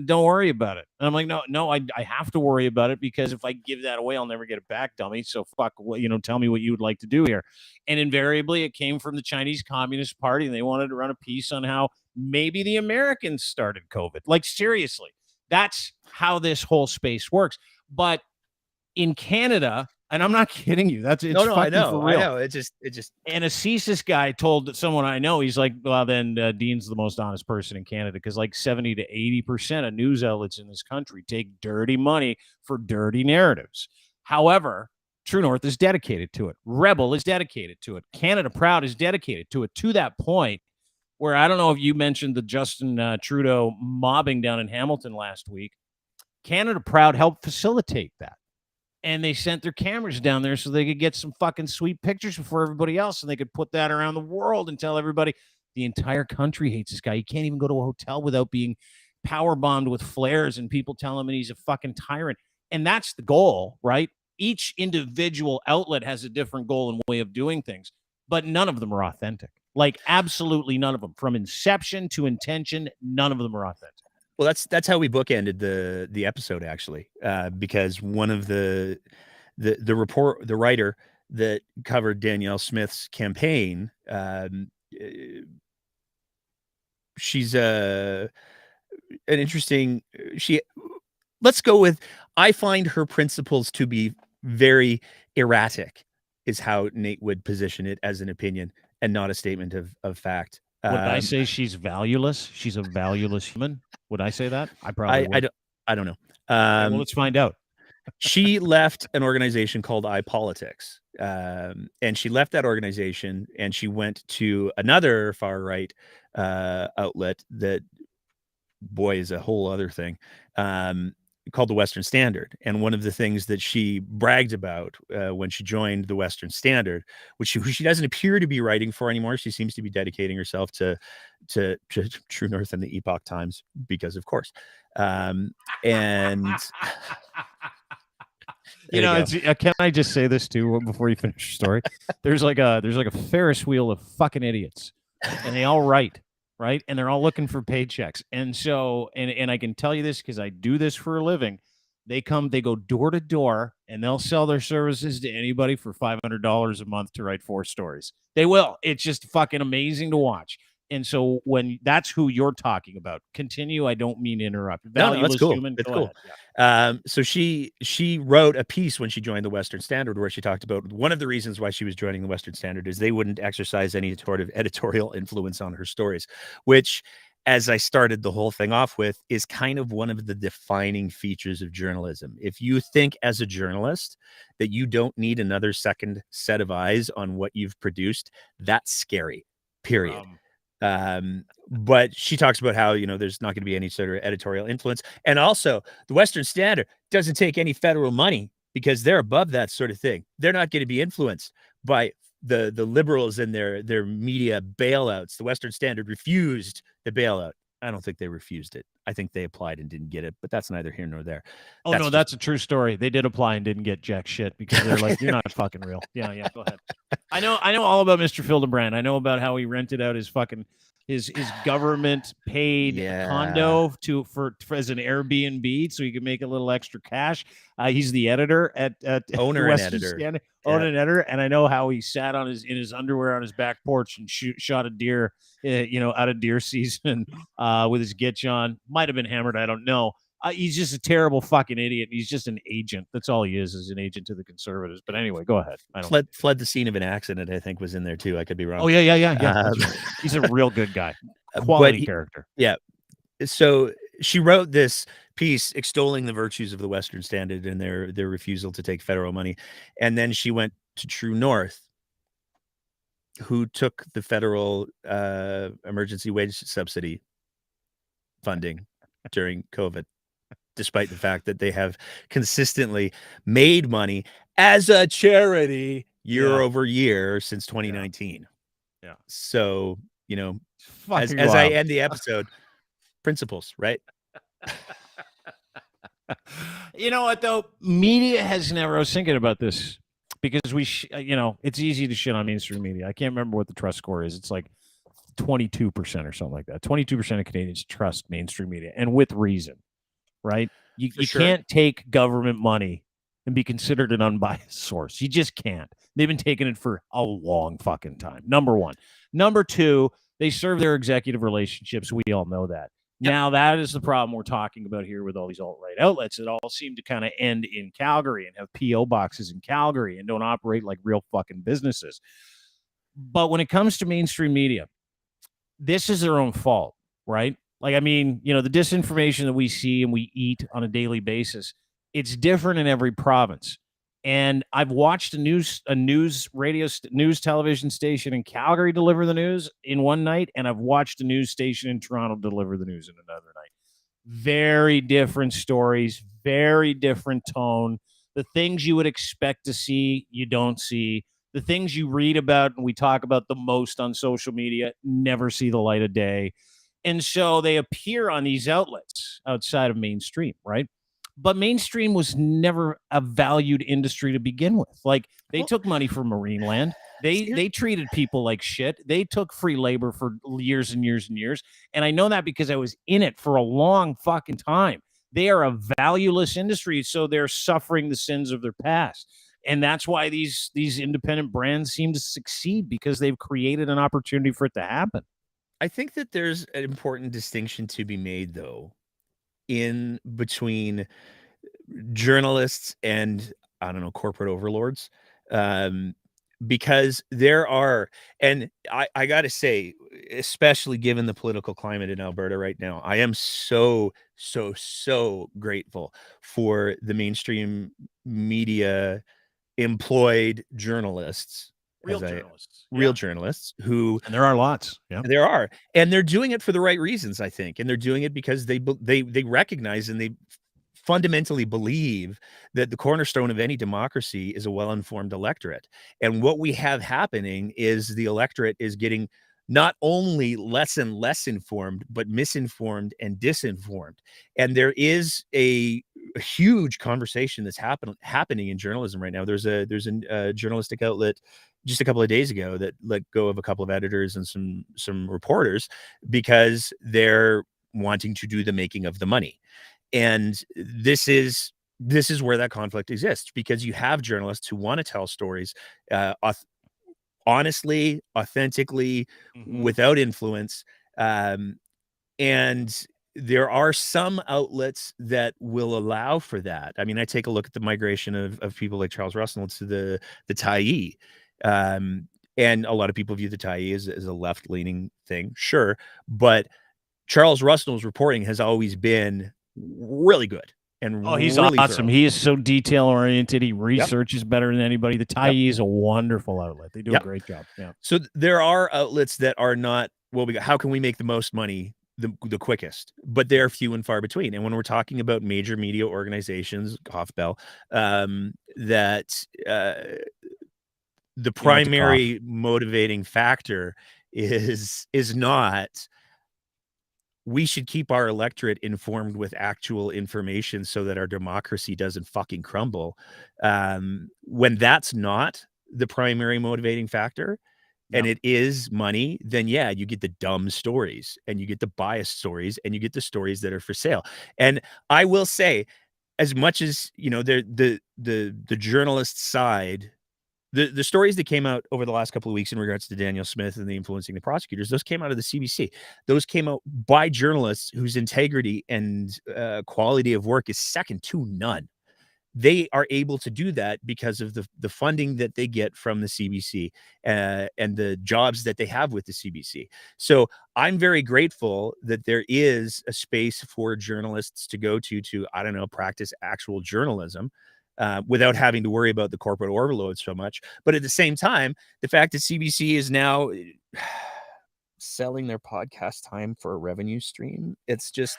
don't worry about it." And I'm like, no, I have to worry about it, because if I give that away, I'll never get it back, dummy. So fuck, tell me what you would like to do here. And invariably, it came from the Chinese Communist Party, and they wanted to run a piece on how maybe the Americans started COVID. Like, seriously, that's how this whole space works. But in Canada, and I'm not kidding you, it's no, fucking I know, for real. I know. It just. And a CSIS guy told someone I know, he's like, "Well, then Dean's the most honest person in Canada, because like 70 to 80% of news outlets in this country take dirty money for dirty narratives." However, True North is dedicated to it. Rebel is dedicated to it. Canada Proud is dedicated to it, to that point where, I don't know if you mentioned the Justin Trudeau mobbing down in Hamilton last week. Canada Proud helped facilitate that. And they sent their cameras down there so they could get some fucking sweet pictures before everybody else, and they could put that around the world and tell everybody the entire country hates this guy. He can't even go to a hotel without being power bombed with flares, and people tell him he's a fucking tyrant. And that's the goal, right? Each individual outlet has a different goal and way of doing things, but none of them are authentic. Like, absolutely none of them. From inception to intention, none of them are authentic. Well, that's how we bookended the episode, actually, because one of the writer that covered Danielle Smith's campaign, she's an interesting. Let's go with, I find her principles to be very erratic, is how Nate would position it, as an opinion and not a statement of fact. Would I say she's valueless? She's a valueless human. Would I say that? I probably would. I don't know. Well, let's find out. She left an organization called iPolitics, and she left that organization and she went to another far right outlet that, boy, is a whole other thing, called the Western Standard. And one of the things that she bragged about when she joined the Western Standard, which she doesn't appear to be writing for anymore, she seems to be dedicating herself to True North and the Epoch Times, because of course. And can I just say this too before you finish your story? There's like a Ferris wheel of fucking idiots, and they all write. Right. And they're all looking for paychecks. And so, and I can tell you this because I do this for a living. They go door to door, and they'll sell their services to anybody for $500 a month to write 4 stories. They will. It's just fucking amazing to watch. And so when that's who you're talking about, continue. I don't mean to interrupt. No, that's cool. That's cool. Yeah. So she wrote a piece when she joined the Western Standard where she talked about one of the reasons why she was joining the Western Standard is they wouldn't exercise any sort of editorial influence on her stories, which, as I started the whole thing off with, is kind of one of the defining features of journalism. If you think as a journalist that you don't need another second set of eyes on what you've produced, that's scary, period. But she talks about how, there's not going to be any sort of editorial influence. And also the Western Standard doesn't take any federal money because they're above that sort of thing. They're not going to be influenced by the liberals and their media bailouts. The Western Standard refused the bailout. I don't think they refused it. I think they applied and didn't get it, but that's neither here nor there. That's a true story. They did apply and didn't get jack shit because they're like, you're not fucking real. Yeah, go ahead. I know all about Mr. Fildenbrand. I know about how he rented out his fucking his government paid condo for as an Airbnb so he could make a little extra cash. He's the editor at owner and editor. Owner and editor, and I know how he sat in his underwear on his back porch and shot a deer, out of deer season with his gitch on. Might have been hammered, I don't know. He's just a terrible fucking idiot. He's just an agent. That's all he is an agent to the conservatives. But anyway, go ahead. Fled the scene of an accident, I think, was in there too. I could be wrong. Oh, yeah. Right. He's a real good guy. Quality character. Yeah. So she wrote this piece extolling the virtues of the Western Standard and their refusal to take federal money. And then she went to True North, who took the federal emergency wage subsidy funding during COVID, despite the fact that they have consistently made money as a charity year over year since 2019. Yeah. So, you know, as wild. I end the episode, principles, right? You know what, though? Media has never, I was thinking about this because it's easy to shit on mainstream media. I can't remember what the trust score is. It's like 22% or something like that. 22% of Canadians trust mainstream media, and with reason, right? You can't take government money and be considered an unbiased source. You just can't. They've been taking it for a long fucking time. Number one. Number two, they serve their executive relationships. We all know that. Yep. Now, that is the problem we're talking about here with all these alt-right outlets that all seem to kind of end in Calgary and have P.O. boxes in Calgary and don't operate like real fucking businesses. But when it comes to mainstream media, this is their own fault, right? Like, I mean, the disinformation that we see and we eat on a daily basis, it's different in every province. And I've watched a news television station in Calgary deliver the news in one night, and I've watched a news station in Toronto deliver the news in another night. Very different stories, very different tone. The things you would expect to see, you don't see. The things you read about and we talk about the most on social media never see the light of day. And so they appear on these outlets outside of mainstream, right? But mainstream was never a valued industry to begin with. Like, they took money from Marineland. They treated people like shit. They took free labor for years and years and years. And I know that because I was in it for a long fucking time. They are a valueless industry, so they're suffering the sins of their past. And that's why these independent brands seem to succeed, because they've created an opportunity for it to happen. I think that there's an important distinction to be made, though, in between journalists and, I don't know, corporate overlords, because there are, and I got to say, especially given the political climate in Alberta right now, I am so grateful for the mainstream media employed journalists, real journalists who, and there are lots. Yeah, there are, and they're doing it for the right reasons, I think, and they're doing it because they recognize and they fundamentally believe that the cornerstone of any democracy is a well-informed electorate. And what we have happening is the electorate is getting not only less and less informed, but misinformed and disinformed. And there is a huge conversation that's happening in journalism right now. There's a journalistic outlet just a couple of days ago that let go of a couple of editors and some reporters because they're wanting to do the making of the money. And this is where that conflict exists, because you have journalists who want to tell stories honestly, authentically, without influence. And there are some outlets that will allow for that. I mean, I take a look at the migration of people like Charles Russell to the Tyee. And a lot of people view the Tyee as a left-leaning thing, sure. But Charles Russell's reporting has always been really good. And he's really awesome. Thorough. He is so detail oriented. He researches better than anybody. The Tyee is a wonderful outlet. They do a great job. Yeah. So there are outlets that are not, how can we make the most money the quickest? But they're few and far between. And when we're talking about major media organizations, Hoffbell, that the primary motivating factor is not, we should keep our electorate informed with actual information so that our democracy doesn't fucking crumble. When that's not the primary motivating factor, and it is money, then yeah, you get the dumb stories and you get the biased stories and you get the stories that are for sale. And I will say, as much as, the journalist side, the stories that came out over the last couple of weeks in regards to Daniel Smith and the influencing the prosecutors, those came out of the CBC. Those came out by journalists whose integrity and quality of work is second to none. they are able to do that because of the funding that they get from the CBC and the jobs that they have with the CBC. So I'm very grateful that there is a space for journalists to go to, I don't know, practice actual journalism without having to worry about the corporate overload so much. But at the same time, the fact that CBC is now selling their podcast time for a revenue stream, it's just...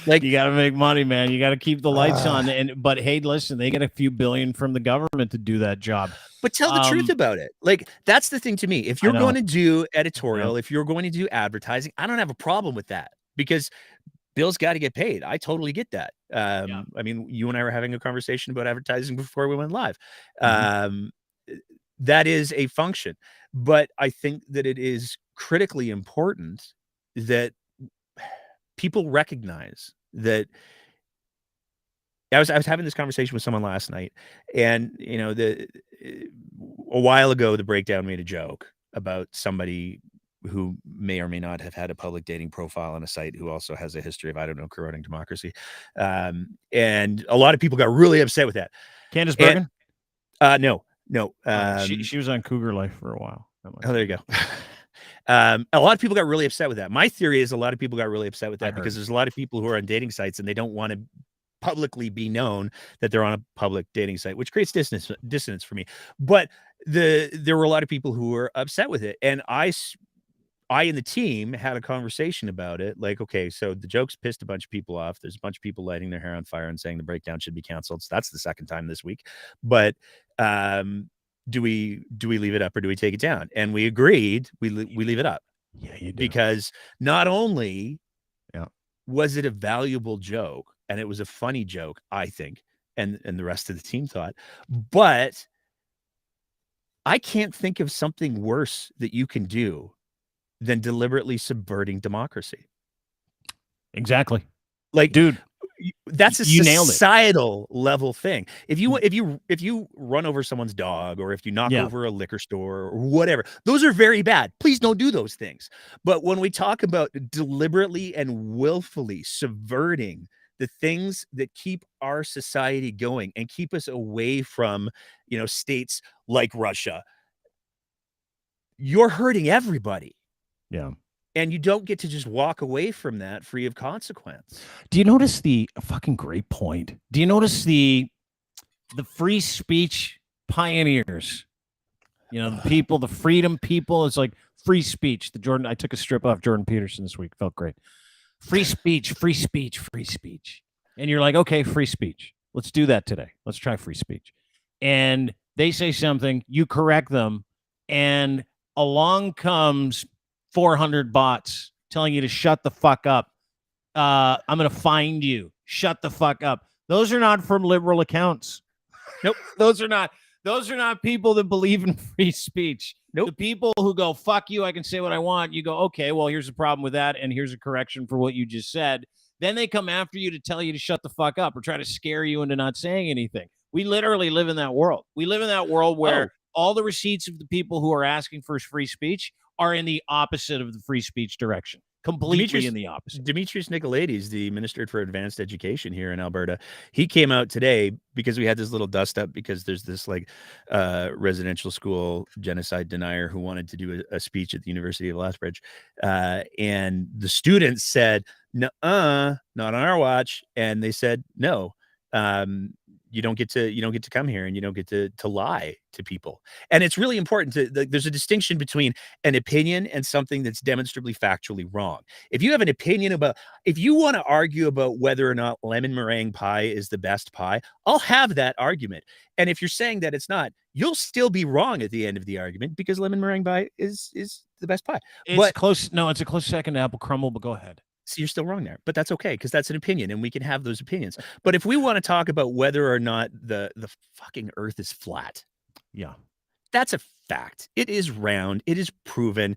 like, you got to make money, man. You got to keep the lights on. But hey, listen, they get a few billion from the government to do that job. But tell the truth about it. Like, that's the thing to me. If you're going to do editorial, if you're going to do advertising, I don't have a problem with that, because bills got to get paid. I totally get that. I mean, you and I were having a conversation about advertising before we went live. That is a function. But I think that it is critically important that people recognize that. I was having this conversation with someone last night, and you know, a while ago, the Breakdown made a joke about somebody who may or may not have had a public dating profile on a site who also has a history of, I don't know, corroding democracy. And a lot of people got really upset with that. Candace Bergen? No. She was on Cougar Life for a while. Oh, there you go. A lot of people got really upset with that. My theory is a lot of people got really upset with that because there's a lot of people who are on dating sites and they don't want to publicly be known that they're on a public dating site, which creates dissonance for me. But there were a lot of people who were upset with it. And I and the team had a conversation about it. Like, okay, so the joke's pissed a bunch of people off. There's a bunch of people lighting their hair on fire and saying the Breakdown should be canceled. So that's the second time this week. But do we leave it up or do we take it down? And we agreed we leave it up. Yeah, you do. Because not only was it a valuable joke, and it was a funny joke, I think, and the rest of the team thought, but I can't think of something worse that you can do than deliberately subverting democracy. Exactly. Like, dude, that's a societal level thing. If you run over someone's dog, or if you knock over a liquor store or whatever, those are very bad. Please don't do those things. But when we talk about deliberately and willfully subverting the things that keep our society going and keep us away from, you know, states like Russia, you're hurting everybody. Yeah. And you don't get to just walk away from that free of consequence. Do you notice the fucking great point? Do you notice the free speech pioneers? You know, the people, the freedom people. It's like free speech. I took a strip off Jordan Peterson this week. Felt great. Free speech, free speech, free speech. And you're like, okay, free speech. Let's do that today. Let's try free speech. And they say something, you correct them, and along comes 400 bots telling you to shut the fuck up. I'm going to find you. Shut the fuck up. Those are not from liberal accounts. Nope. Those are not people that believe in free speech. Nope. The people who go, fuck you, I can say what I want. You go, okay, well, here's a problem with that, and here's a correction for what you just said. Then they come after you to tell you to shut the fuck up or try to scare you into not saying anything. We literally live in that world. We live in that world where all the receipts of the people who are asking for free speech are in the opposite of the free speech direction. Completely in the opposite. Demetrius Nicolaides, the Minister for Advanced Education here in Alberta, he came out today because we had this little dust up because there's this like residential school genocide denier who wanted to do a speech at the University of Lethbridge. And the students said, nuh-uh, not on our watch. And they said, no, you don't get to come here and you don't get to lie to people. And it's really important there's a distinction between an opinion and something that's demonstrably factually wrong. If you have an opinion if you want to argue about whether or not lemon meringue pie is the best pie, I'll have that argument. And if you're saying that it's not, you'll still be wrong at the end of the argument because lemon meringue pie is the best pie. It's close. No, it's a close second to apple crumble, but go ahead. So you're still wrong there, but that's okay because that's an opinion and we can have those opinions. But if we want to talk about whether or not the fucking earth is flat, that's a fact. It is round. It is proven.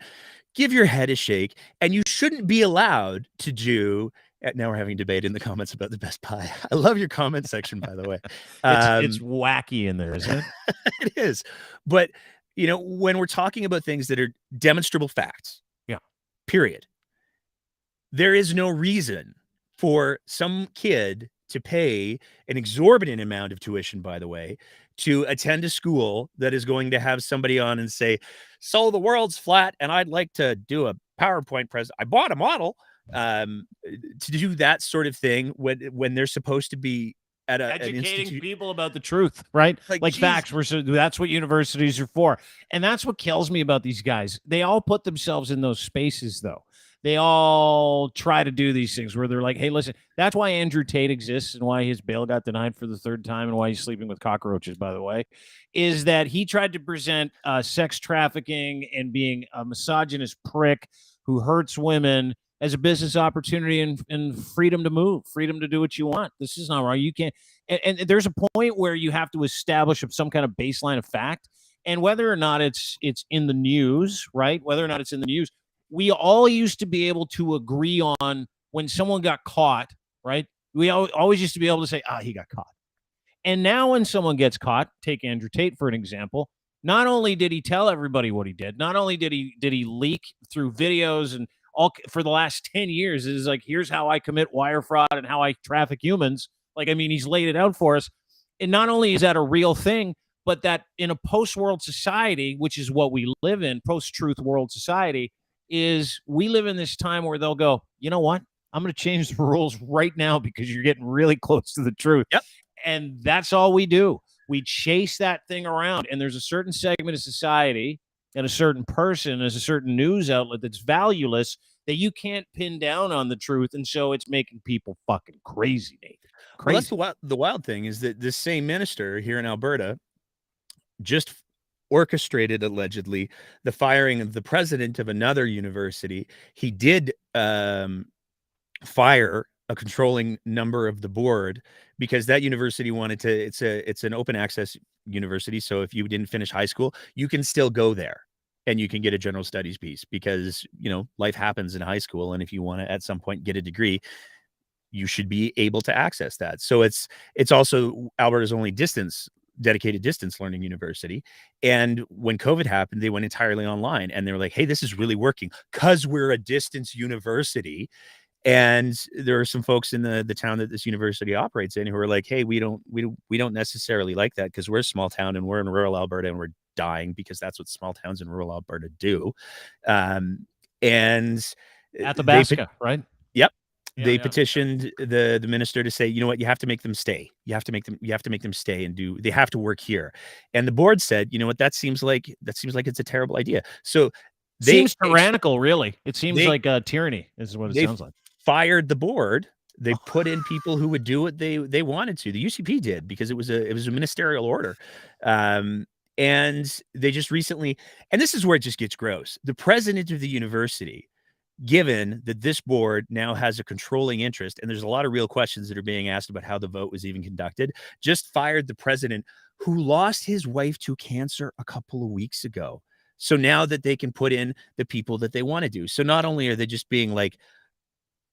Give your head a shake, and you shouldn't be allowed to do. Now we're having debate in the comments about the best pie. I love your comment section, by the way. It's wacky in there, isn't it? It is. But you know, when we're talking about things that are demonstrable facts, period. There is no reason for some kid to pay an exorbitant amount of tuition, by the way, to attend a school that is going to have somebody on and say, so the world's flat and I'd like to do a PowerPoint present. I bought a model to do that sort of thing when they're supposed to be at educating people about the truth, right? Like facts. That's what universities are for. And that's what kills me about these guys. They all put themselves in those spaces, though. They all try to do these things where they're like, hey, listen, that's why Andrew Tate exists and why his bail got denied for the third time and why he's sleeping with cockroaches, by the way, is that he tried to present sex trafficking and being a misogynist prick who hurts women as a business opportunity and freedom to move, freedom to do what you want. This is not right. You can't. And there's a point where you have to establish some kind of baseline of fact. And whether or not it's in the news, right? Whether or not it's in the news, we all used to be able to agree on when someone got caught, right? We always used to be able to say, he got caught. And now when someone gets caught, take Andrew Tate for an example, not only did he tell everybody what he did, not only did he leak through videos and all for the last 10 years, it is like, here's how I commit wire fraud and how I traffic humans. Like, I mean, he's laid it out for us. And not only is that a real thing, but that in a post-world society, which is what we live in, post-truth world society, is we live in this time where they'll go, you know what? I'm going to change the rules right now because you're getting really close to the truth. Yep. And that's all we do. We chase that thing around. And there's a certain segment of society and a certain person, as a certain news outlet that's valueless that you can't pin down on the truth. And so it's making people fucking crazy, Nathan. Crazy. Well, that's the wild thing is that this same minister here in Alberta just orchestrated, allegedly, the firing of the president of another university. He did fire a controlling number of the board because that university wanted to, it's an open access university. So if you didn't finish high school, you can still go there and you can get a general studies piece because, you know, life happens in high school. And if you want to at some point get a degree, you should be able to access that. So it's also Alberta's only dedicated distance learning university. And when COVID happened, they went entirely online and they were like, hey, this is really working because we're a distance university. And there are some folks in the town that this university operates in who are like, hey, we don't necessarily like that because we're a small town and we're in rural Alberta and we're dying because that's what small towns in rural Alberta do. And Athabasca, right? Yep. They petitioned the minister to say, you know what, you have to make them stay. You have to make them stay and they have to work here. And the board said, you know what, that seems like it's a terrible idea. So seems tyrannical, really. It seems like tyranny is what it sounds like. Fired the board. They put in people who would do what they wanted to. The UCP did because it was a ministerial order. And they just recently, and this is where it just gets gross. The president of the university, given that this board now has a controlling interest, and there's a lot of real questions that are being asked about how the vote was even conducted, just fired the president who lost his wife to cancer a couple of weeks ago. So now that they can put in the people that they want to do. So not only are they just being like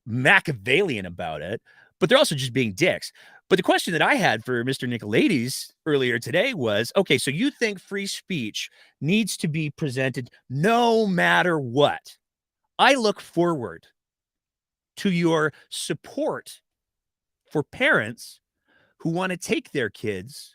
Machiavellian about it, but they're also just being dicks. But the question that I had for Mr. Nicolaides earlier today was, okay, so you think free speech needs to be presented no matter what? I look forward to your support for parents who want to take their kids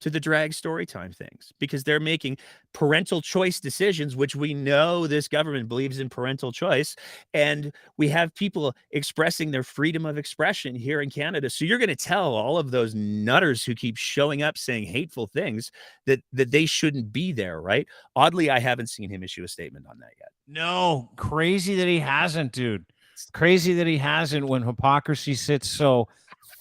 to the drag story time things because they're making parental choice decisions, which we know this government believes in parental choice. And we have people expressing their freedom of expression here in Canada. So you're going to tell all of those nutters who keep showing up saying hateful things that they shouldn't be there, right? Oddly, I haven't seen him issue a statement on that yet. No, crazy that he hasn't, dude. Crazy that he hasn't when hypocrisy sits so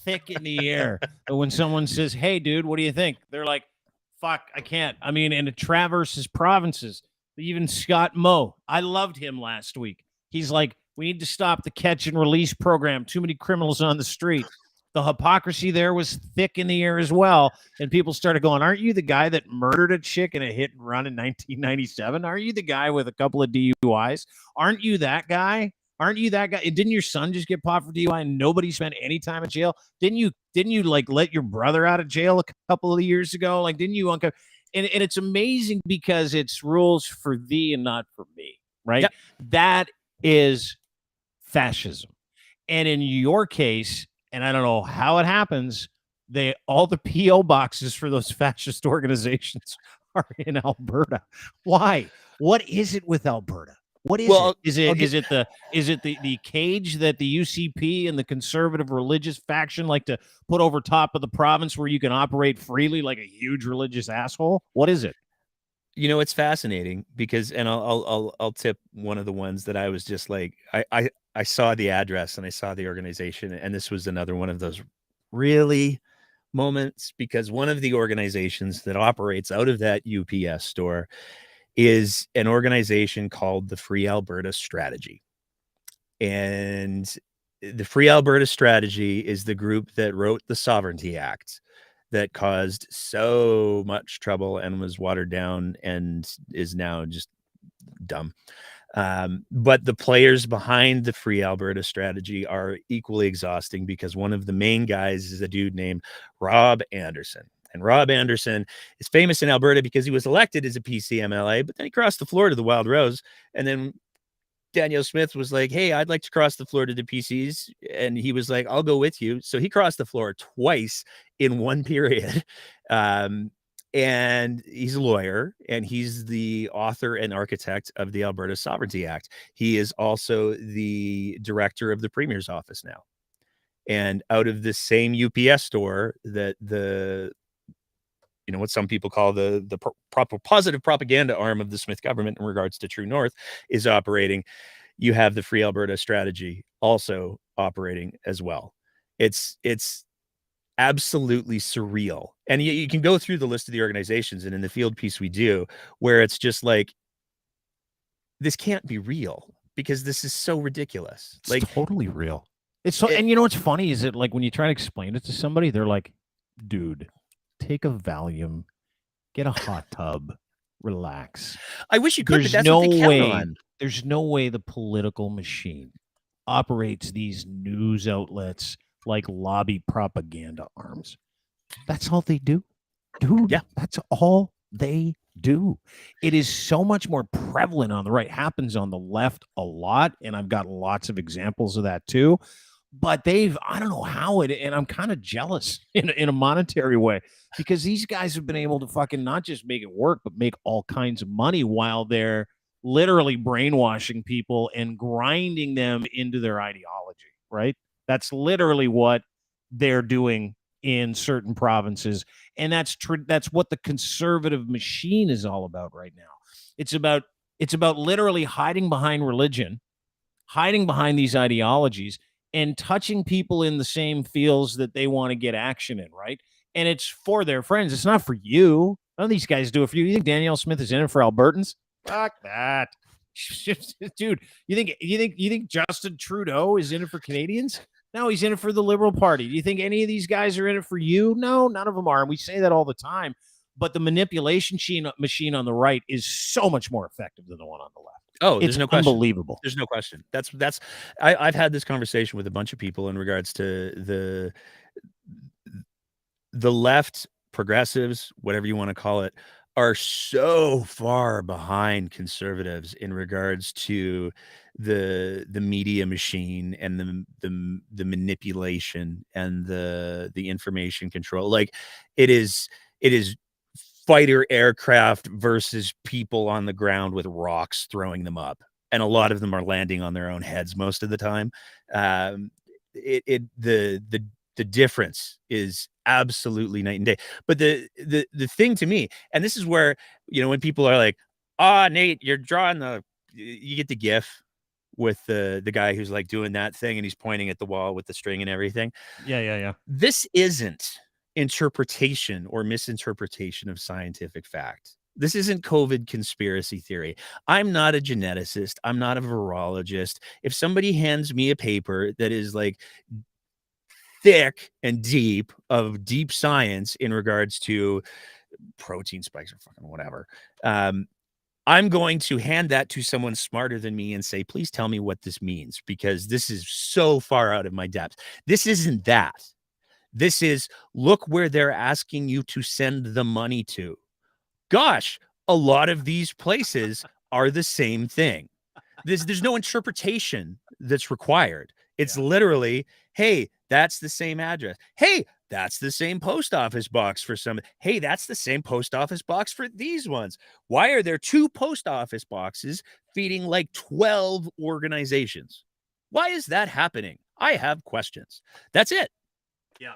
thick in the air. But when someone says, hey, dude, what do you think? They're like, fuck, I can't. I mean, and it traverses provinces. Even Scott Moe, I loved him last week. He's like, we need to stop the catch and release program. Too many criminals on the street. The hypocrisy there was thick in the air as well. And people started going, aren't you the guy that murdered a chick in a hit and run in 1997? Aren't you the guy with a couple of DUIs? Aren't you that guy? Aren't you that guy? Didn't your son just get popped for DUI and nobody spent any time in jail? Didn't you like let your brother out of jail a couple of years ago? Like, didn't you and it's amazing because it's rules for thee and not for me, right? Yep. That is fascism. And in your case, And I don't know how it happens. All the PO boxes for those fascist organizations are in Alberta. Why? What is it with Alberta? What is it? Is it the cage that the UCP and the conservative religious faction like to put over top of the province where you can operate freely like a huge religious asshole? What is it? You know, it's fascinating because, and I'll tip one of the ones that I was just like, I saw the address and I saw the organization, and this was another one of those really moments, because one of the organizations that operates out of that UPS store is an organization called the Free Alberta Strategy. And the Free Alberta Strategy is the group that wrote the Sovereignty Act that caused so much trouble and was watered down and is now just dumb. But the players behind the Free Alberta Strategy are equally exhausting, because one of the main guys is a dude named Rob Anderson. And Rob Anderson is famous in Alberta because he was elected as a PC MLA, but then he crossed the floor to the Wild Rose. And then Danielle Smith was like, hey, I'd like to cross the floor to the PCs. And he was like, I'll go with you. So he crossed the floor twice in one period. And he's a lawyer, and he's the author and architect of the Alberta Sovereignty Act. He is also the director of the Premier's office now. And out of the same UPS store that what some people call the positive propaganda arm of the Smith government in regards to True North is operating, you have the Free Alberta Strategy also operating as well. It's absolutely surreal. And you can go through the list of the organizations, and in the field piece we do, where it's just like, this can't be real because this is so ridiculous. It's like totally real. And you know what's funny is that, like, when you try to explain it to somebody, they're like, dude, take a Valium, get a hot tub, relax. I wish you could, but that's what they count on. There's no way the political machine operates these news outlets like lobby propaganda arms. That's all they do, dude. Yeah, that's all they do. It is so much more prevalent on the right. Happens on the left a lot, and I've got lots of examples of that too. But I don't know how and I'm kind of jealous in a monetary way, because these guys have been able to fucking not just make it work, but make all kinds of money while they're literally brainwashing people and grinding them into their ideology, right? That's literally what they're doing in certain provinces. And that's what the conservative machine is all about right now. It's about literally hiding behind religion, hiding behind these ideologies, and touching people in the same fields that they want to get action in, right? And it's for their friends. It's not for you. None of these guys do it for you. You think Danielle Smith is in it for Albertans? Fuck that. Dude, you think Justin Trudeau is in it for Canadians? No, he's in it for the Liberal Party. Do you think any of these guys are in it for you? No, none of them are. And we say that all the time. But the manipulation machine on the right is so much more effective than the one on the left. Oh, there's no question. Unbelievable. There's no question. I've had this conversation with a bunch of people in regards to the left, progressives, whatever you want to call it, are so far behind conservatives in regards to the media machine and the manipulation and the information control. Like, it is fighter aircraft versus people on the ground with rocks throwing them up, and a lot of them are landing on their own heads most of the time. The difference is absolutely night and day. But the thing to me, and this is where, when people are like, Nate, you're drawing you get the GIF with the guy who's like doing that thing and he's pointing at the wall with the string and everything. Yeah. This isn't interpretation or misinterpretation of scientific fact. This isn't COVID conspiracy theory. I'm not a geneticist. I'm not a virologist. If somebody hands me a paper that is like thick and deep science in regards to protein spikes or fucking whatever, I'm going to hand that to someone smarter than me and say, please tell me what this means, because this is so far out of my depth. This isn't that. This is, look where they're asking you to send the money to. Gosh, a lot of these places are the same thing. There's no interpretation that's required. It's literally, hey, That's the same address. Hey, that's the same post office box for some. Hey, that's the same post office box for these ones. Why are there 2 post office boxes feeding like 12 organizations? Why is that happening? I have questions. That's it. Yeah.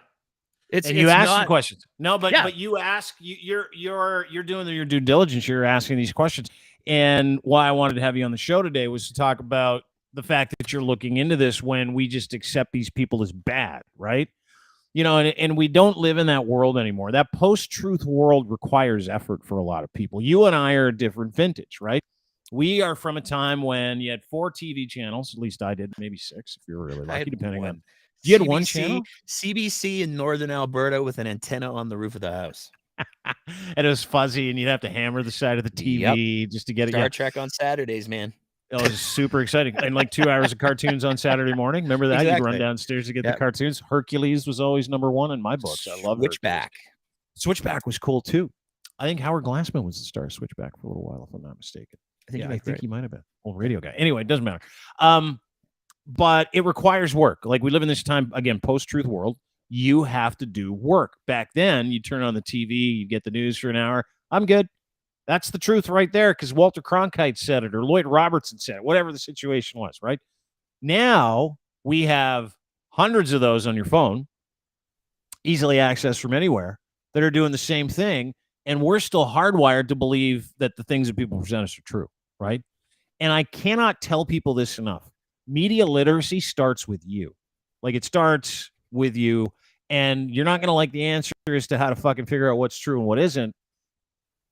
It's you ask not, some questions. No, but you ask, you're doing your due diligence. You're asking these questions. And why I wanted to have you on the show today was to talk about the fact that you're looking into this when we just accept these people as bad, right? You know, and we don't live in that world anymore. That post-truth world requires effort for a lot of people. You and I are a different vintage, right? We are from a time when you had 4 TV channels. At least I did, maybe 6 if you were really lucky, depending on. You had 1 channel? CBC in northern Alberta with an antenna on the roof of the house. And it was fuzzy, and you'd have to hammer the side of the TV just to get it. Star Trek on Saturdays, man. It was super exciting. And like 2 hours of cartoons on Saturday morning. Remember that? Exactly. You'd run downstairs to get the cartoons. Hercules was always #1 in my books. I love Switchback. Switchback was cool too. I think Howard Glassman was the star of Switchback for a little while, if I'm not mistaken. I think he might have been. Old radio guy. Anyway, it doesn't matter. But it requires work. Like, we live in this time, again, post-truth world. You have to do work. Back then, you turn on the TV, you get the news for an hour. I'm good. That's the truth right there, because Walter Cronkite said it, or Lloyd Robertson said it, whatever the situation was, right? Now, we have hundreds of those on your phone, easily accessed from anywhere, that are doing the same thing, and we're still hardwired to believe that the things that people present us are true, right? And I cannot tell people this enough. Media literacy starts with you. Like, it starts with you, and you're not going to like the answer as to how to fucking figure out what's true and what isn't.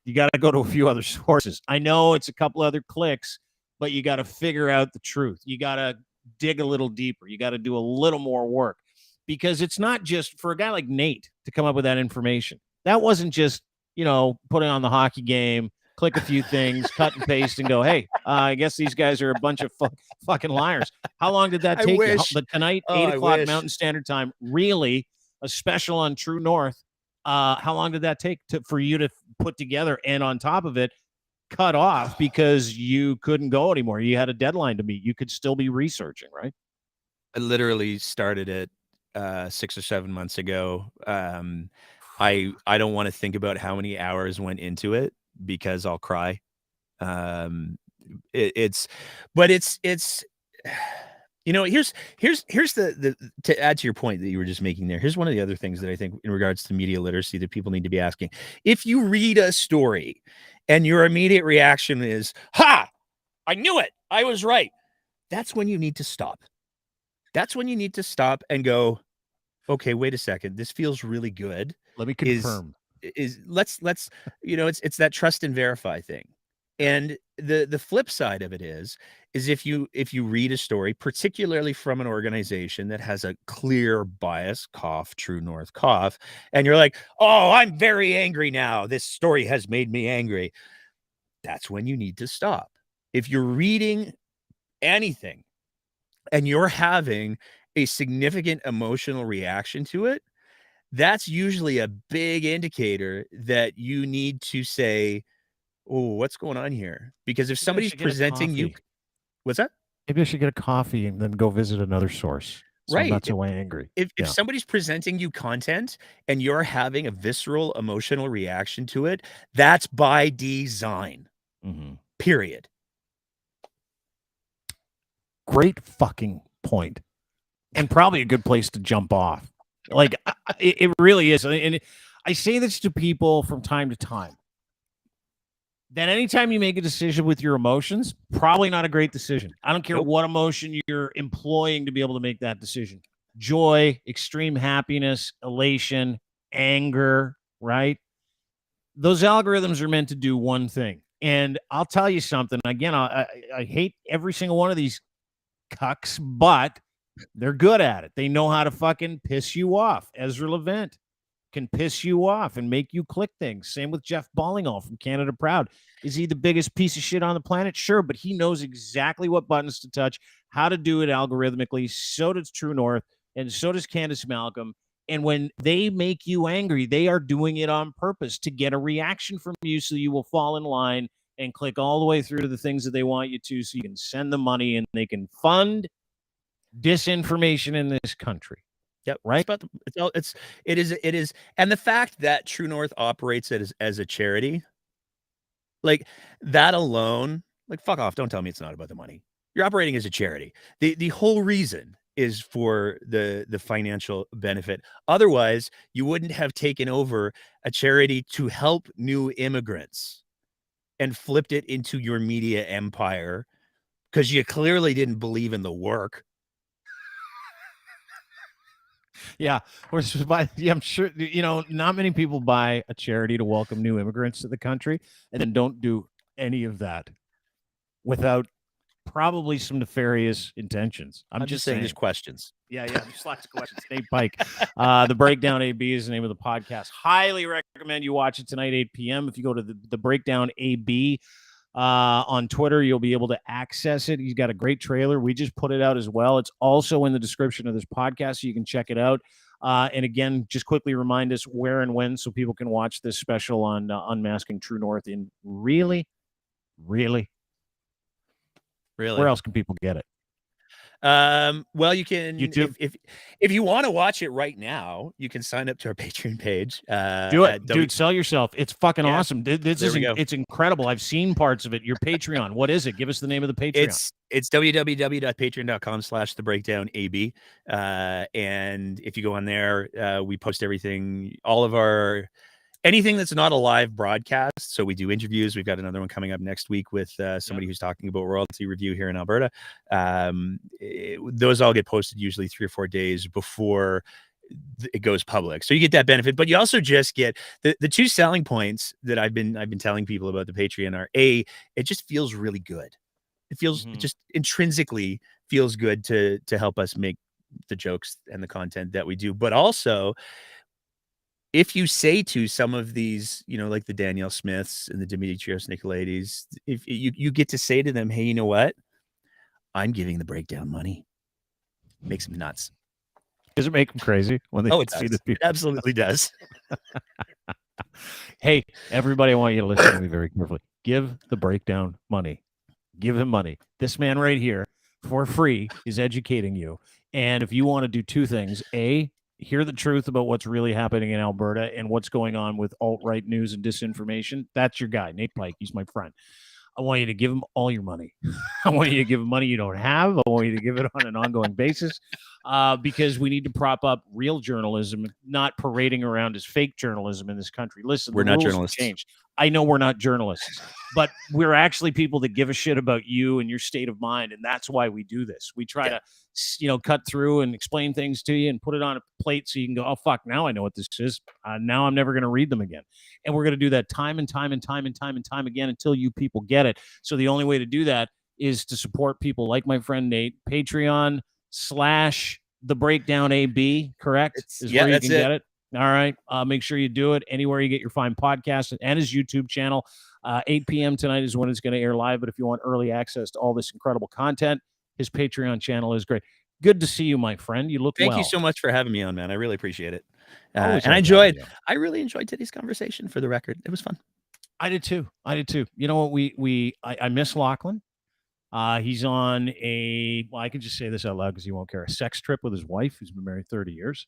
You got to go to a few other sources. I know it's a couple other clicks, but you got to figure out the truth. You got to dig a little deeper. You got to do a little more work, because it's not just for a guy like Nate to come up with that information. That wasn't just, putting on the hockey game, click a few things, cut and paste, and go, hey, I guess these guys are a bunch of fucking liars. How long did that take you? But tonight, 8 o'clock Mountain Standard Time, really a special on True North. How long did that take for you to put together, and on top of it, cut off because you couldn't go anymore? You had a deadline to meet. You could still be researching, right? I literally started it 6 or 7 months ago. I don't want to think about how many hours went into it, because I'll cry. Here's the to add to your point that you were just making there. Here's one of the other things that I think in regards to media literacy that people need to be asking. If you read a story and your immediate reaction is, ha, I knew it, I was right, that's when you need to stop. That's when you need to stop and go, okay, wait a second, this feels really good. Let me confirm. Let's it's that trust and verify thing. And the flip side of it is if you read a story, particularly from an organization that has a clear bias, cough, True North cough, and you're like, oh, I'm very angry now, this story has made me angry, that's when you need to stop. If you're reading anything and you're having a significant emotional reaction to it, that's usually a big indicator that you need to say, oh, what's going on here? Because if somebody's presenting you, what's that? Maybe I should get a coffee and then go visit another source. So right. I'm not so angry. If somebody's presenting you content and you're having a visceral emotional reaction to it, that's by design. Mm-hmm. Period. Great fucking point. And probably a good place to jump off. Like, it really is. And I say this to people from time to time, that anytime you make a decision with your emotions, probably not a great decision. I don't care what emotion you're employing to be able to make that decision. Joy, extreme happiness, elation, anger, right? Those algorithms are meant to do one thing. And I'll tell you something. Again, I hate every single one of these cucks, but they're good at it. They know how to fucking piss you off. Ezra Levant can piss you off and make you click things. Same with Jeff Ballingall from Canada Proud. Is he the biggest piece of shit on the planet? Sure, but he knows exactly what buttons to touch, how to do it algorithmically. So does True North, and so does Candace Malcolm. And when they make you angry, they are doing it on purpose to get a reaction from you, so you will fall in line and click all the way through to the things that they want you to, so you can send them money and they can fund disinformation in this country. Yep. Right. It is. And the fact that True North operates it as a charity, like that alone, like fuck off. Don't tell me it's not about the money. You're operating as a charity. The whole reason is for the financial benefit. Otherwise, you wouldn't have taken over a charity to help new immigrants and flipped it into your media empire because you clearly didn't believe in the work. Yeah, I'm sure not many people buy a charity to welcome new immigrants to the country and then don't do any of that without probably some nefarious intentions. I'm just saying. There's questions. Yeah, there's lots of questions. Nate Pike, the Breakdown AB is the name of the podcast. Highly recommend you watch it tonight, 8 p.m. If you go to the Breakdown AB on Twitter, you'll be able to access it. He's got a great trailer. We just put it out as well. It's also in the description of this podcast, so you can check it out. And again, just quickly remind us where and when so people can watch this special on Unmasking True North. In really, where else can people get it? Well, you can YouTube. If you want to watch it right now, you can sign up to our Patreon page. Do it, dude. Sell yourself. It's fucking awesome. It's incredible. I've seen parts of it. Your Patreon. What is it? Give us the name of the Patreon. It's www.patreon.com/thebreakdownab. And if you go on there, we post everything, all of our anything that's not a live broadcast. So we do interviews. We've got another one coming up next week with somebody who's talking about royalty review here in Alberta. Those all get posted usually 3 or 4 days before it goes public. So you get that benefit, but you also just get the two selling points that I've been telling people about the Patreon are it just feels really good. It feels it just intrinsically feels good to help us make the jokes and the content that we do, but also if you say to some of these, like the Danielle Smiths and the Dimitrios Nicolaides, if you get to say to them, hey, you know what? I'm giving the Breakdown money. Makes them nuts. Does it make them crazy when they see the people? It absolutely does. Hey, everybody, I want you to listen to me very carefully. Give the Breakdown money. Give him money. This man right here, for free, is educating you. And if you want to do two things, A, hear the truth about what's really happening in Alberta and what's going on with alt-right news and disinformation, that's your guy, Nate Pike. He's my friend. I want you to give him all your money. I want you to give him money you don't have. I want you to give it on an ongoing basis because we need to prop up real journalism, not parading around as fake journalism in this country. Listen, we're not journalists. Changed. I know we're not journalists, but we're actually people that give a shit about you and your state of mind, and that's why we do this. We try to, cut through and explain things to you and put it on a plate so you can go, oh, fuck, now I know what this is. Now I'm never going to read them again. And we're going to do that time and time again until you people get it. So the only way to do that is to support people like my friend Nate. Patreon/TheBreakdownAB, correct? Where you can get it. All right. Make sure you do it anywhere you get your fine podcast and his YouTube channel. 8 p.m. tonight is when it's going to air live. But if you want early access to all this incredible content, his Patreon channel is great. Good to see you, my friend. You look well. Thank you so much for having me on, man. I really appreciate it. And I really enjoyed today's conversation, for the record. It was fun. I did too. You know what? I miss Lachlan. He's on I can just say this out loud because he won't care. A sex trip with his wife, who's been married 30 years.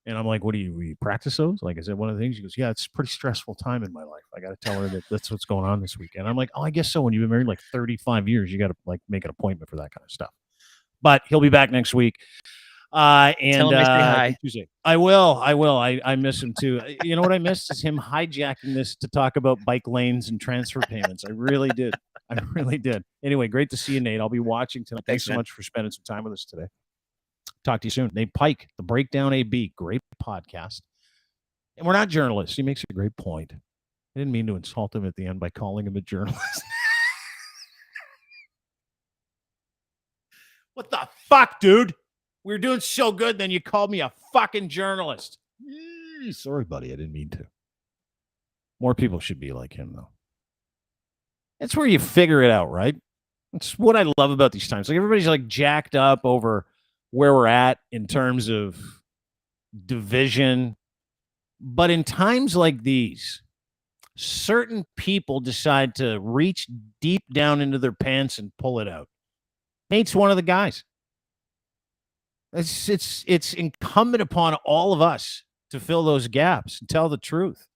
And I'm like, what do you practice those? Like, is that one of the things? She goes, yeah, it's a pretty stressful time in my life. I got to tell her that that's what's going on this weekend. I'm like, oh, I guess so. When you've been married like 35 years, you got to like make an appointment for that kind of stuff. But he'll be back next week. And tell him I say hi. Tuesday. I will. I miss him too. You know what I missed is him hijacking this to talk about bike lanes and transfer payments. I really did. Anyway, great to see you, Nate. I'll be watching tonight. Thanks so much for spending some time with us today. Talk to you soon. Nate Pike, the Breakdown AB, great podcast. And we're not journalists. He makes a great point. I didn't mean to insult him at the end by calling him a journalist. What the fuck, dude? We were doing so good, then you called me a fucking journalist. Sorry, buddy. I didn't mean to. More people should be like him, though. That's where you figure it out, right? That's what I love about these times. Like, everybody's like jacked up over where we're at in terms of division. But in times like these, certain people decide to reach deep down into their pants and pull it out. Nate's one of the guys. It's incumbent upon all of us to fill those gaps and tell the truth.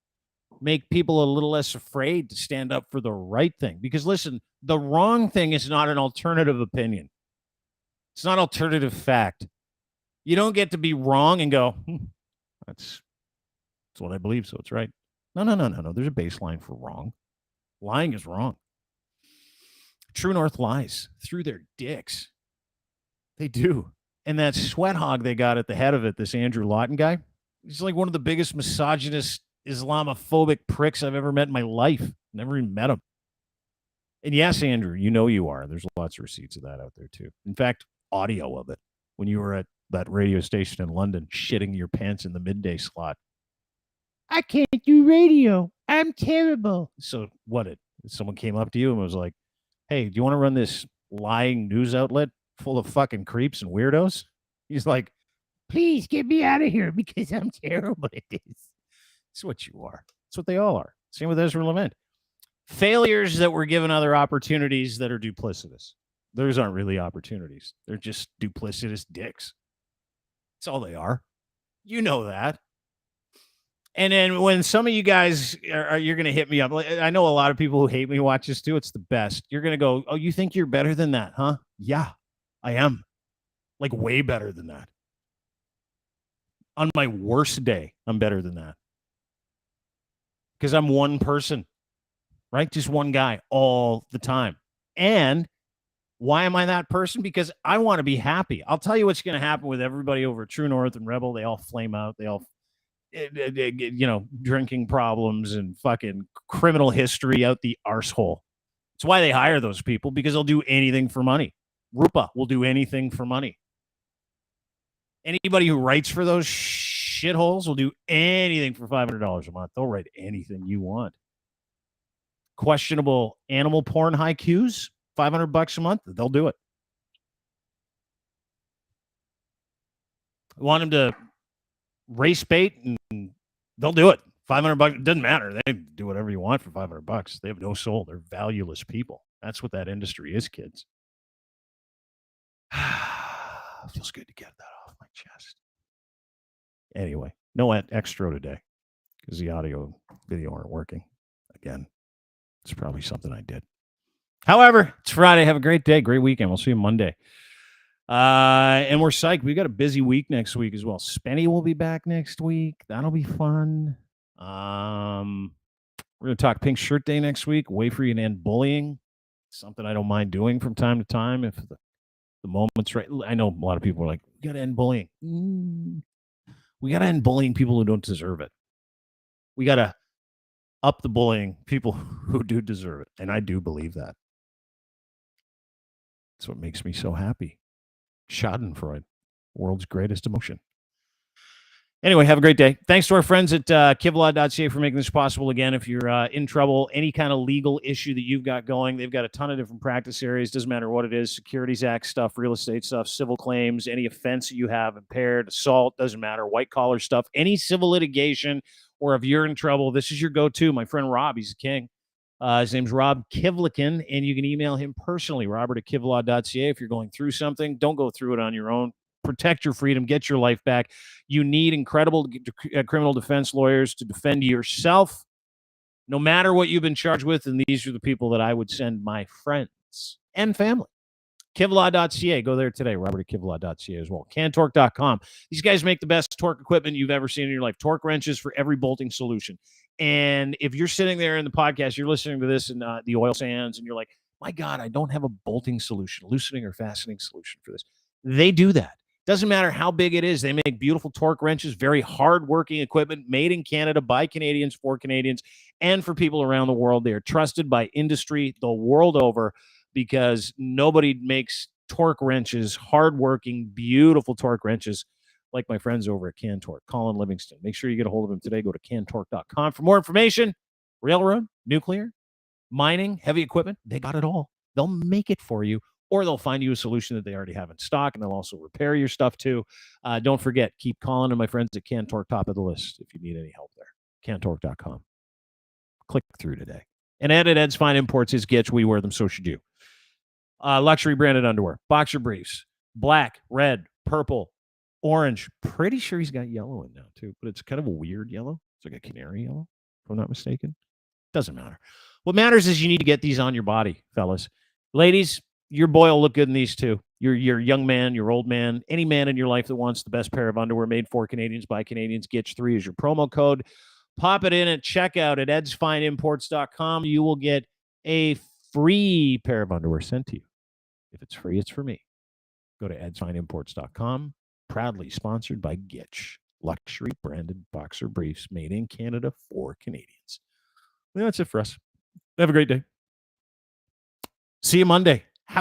Make people a little less afraid to stand up for the right thing. Because listen, the wrong thing is not an alternative opinion. It's not alternative fact. You don't get to be wrong and go, that's what I believe, so it's right. No. There's a baseline for wrong. Lying is wrong. True North lies through their dicks. They do. And that sweat hog they got at the head of it, this Andrew Lawton guy, he's like one of the biggest misogynist, Islamophobic pricks I've ever met in my life. Never even met him. And yes, Andrew, you know you are. There's lots of receipts of that out there too. In fact, audio of it when you were at that radio station in London, shitting your pants in the midday slot. I can't do radio. I'm terrible. So what? Someone came up to you and was like, hey, do you want to run this lying news outlet full of fucking creeps and weirdos? He's like, please get me out of here because I'm terrible at this. It's what you are. It's what they all are. Same with Ezra Levant. Failures that were given other opportunities that are duplicitous. Those aren't really opportunities. They're just duplicitous dicks. That's all they are. You know that. And then when some of you guys you're going to hit me up. I know a lot of people who hate me watch this too. It's the best. You're going to go, oh, you think you're better than that, huh? Yeah, I am. Like way better than that. On my worst day, I'm better than that. Because I'm one person, right? Just one guy all the time. And why am I that person? Because I want to be happy. I'll tell you what's going to happen with everybody over at True North and Rebel. They all flame out. They all, drinking problems and fucking criminal history out the arsehole. It's why they hire those people, because they'll do anything for money. Rupa will do anything for money. Anybody who writes for those shitholes will do anything for $500 a month. They'll write anything you want. Questionable animal porn haikus, $500 a month, they'll do it. Want them to race bait, and they'll do it. $500, it doesn't matter. They do whatever you want for $500. They have no soul. They're valueless people. That's what that industry is, kids. Feels good to get that off my chest. Anyway, no extra today because the audio video aren't working. Again, it's probably something I did. However, it's Friday. Have a great day, great weekend. We'll see you Monday. And we're psyched. We got a busy week next week as well. Spenny will be back next week. That'll be fun. We're going to talk Pink Shirt Day next week. Way for you to end bullying. Something I don't mind doing from time to time if the moment's right. I know a lot of people are like, we got to end bullying. We got to end bullying people who don't deserve it. We got to up the bullying people who do deserve it. And I do believe that. That's what makes me so happy. Schadenfreude, world's greatest emotion. Anyway, have a great day. Thanks to our friends at kivlaw.ca for making this possible. Again, if you're in trouble, any kind of legal issue that you've got going, they've got a ton of different practice areas. Doesn't matter what it is, Securities Act stuff, real estate stuff, civil claims, any offense that you have, impaired, assault, doesn't matter, white collar stuff, any civil litigation, or if you're in trouble, this is your go-to. My friend Rob, he's the king. His name's Rob Kivlikin, and you can email him personally, robert@kivlaw.ca. If you're going through something, don't go through it on your own. Protect your freedom, get your life back. You need incredible criminal defense lawyers to defend yourself, no matter what you've been charged with, and these are the people that I would send my friends and family. Kivlaw.ca. Go there today, robert@kivlaw.ca as well. Cantork.com. These guys make the best torque equipment you've ever seen in your life. Torque wrenches for every bolting solution. And if you're sitting there in the podcast, you're listening to this in the oil sands, and you're like, my God, I don't have a bolting solution, loosening or fastening solution for this. They do that. Doesn't matter how big it is. They make beautiful torque wrenches, very hard-working equipment made in Canada by Canadians for Canadians and for people around the world. They are trusted by industry the world over because nobody makes torque wrenches, hard-working, beautiful torque wrenches like my friends over at Cantork, Colin Livingston. Make sure you get a hold of him today. Go to cantork.com for more information. Railroad, nuclear, mining, heavy equipment, they got it all. They'll make it for you, or they'll find you a solution that they already have in stock, and they'll also repair your stuff too. Don't forget, keep calling to my friends at Cantork, top of the list if you need any help there. Cantork.com. Click through today. And Ed at Ed's Fine Imports is Gitch. We wear them, so should you. Luxury branded underwear, boxer briefs, black, red, purple, orange. Pretty sure he's got yellow in now too, but it's kind of a weird yellow. It's like a canary yellow, if I'm not mistaken. Doesn't matter. What matters is you need to get these on your body, fellas. Ladies, your boy will look good in these too. Your young man, your old man, any man in your life that wants the best pair of underwear made for Canadians by Canadians, GITCH3 is your promo code. Pop it in at checkout at edsfineimports.com. You will get a free pair of underwear sent to you. If it's free, it's for me. Go to edsfineimports.com. Proudly sponsored by GITCH, luxury branded boxer briefs made in Canada for Canadians. Well, that's it for us. Have a great day. See you Monday.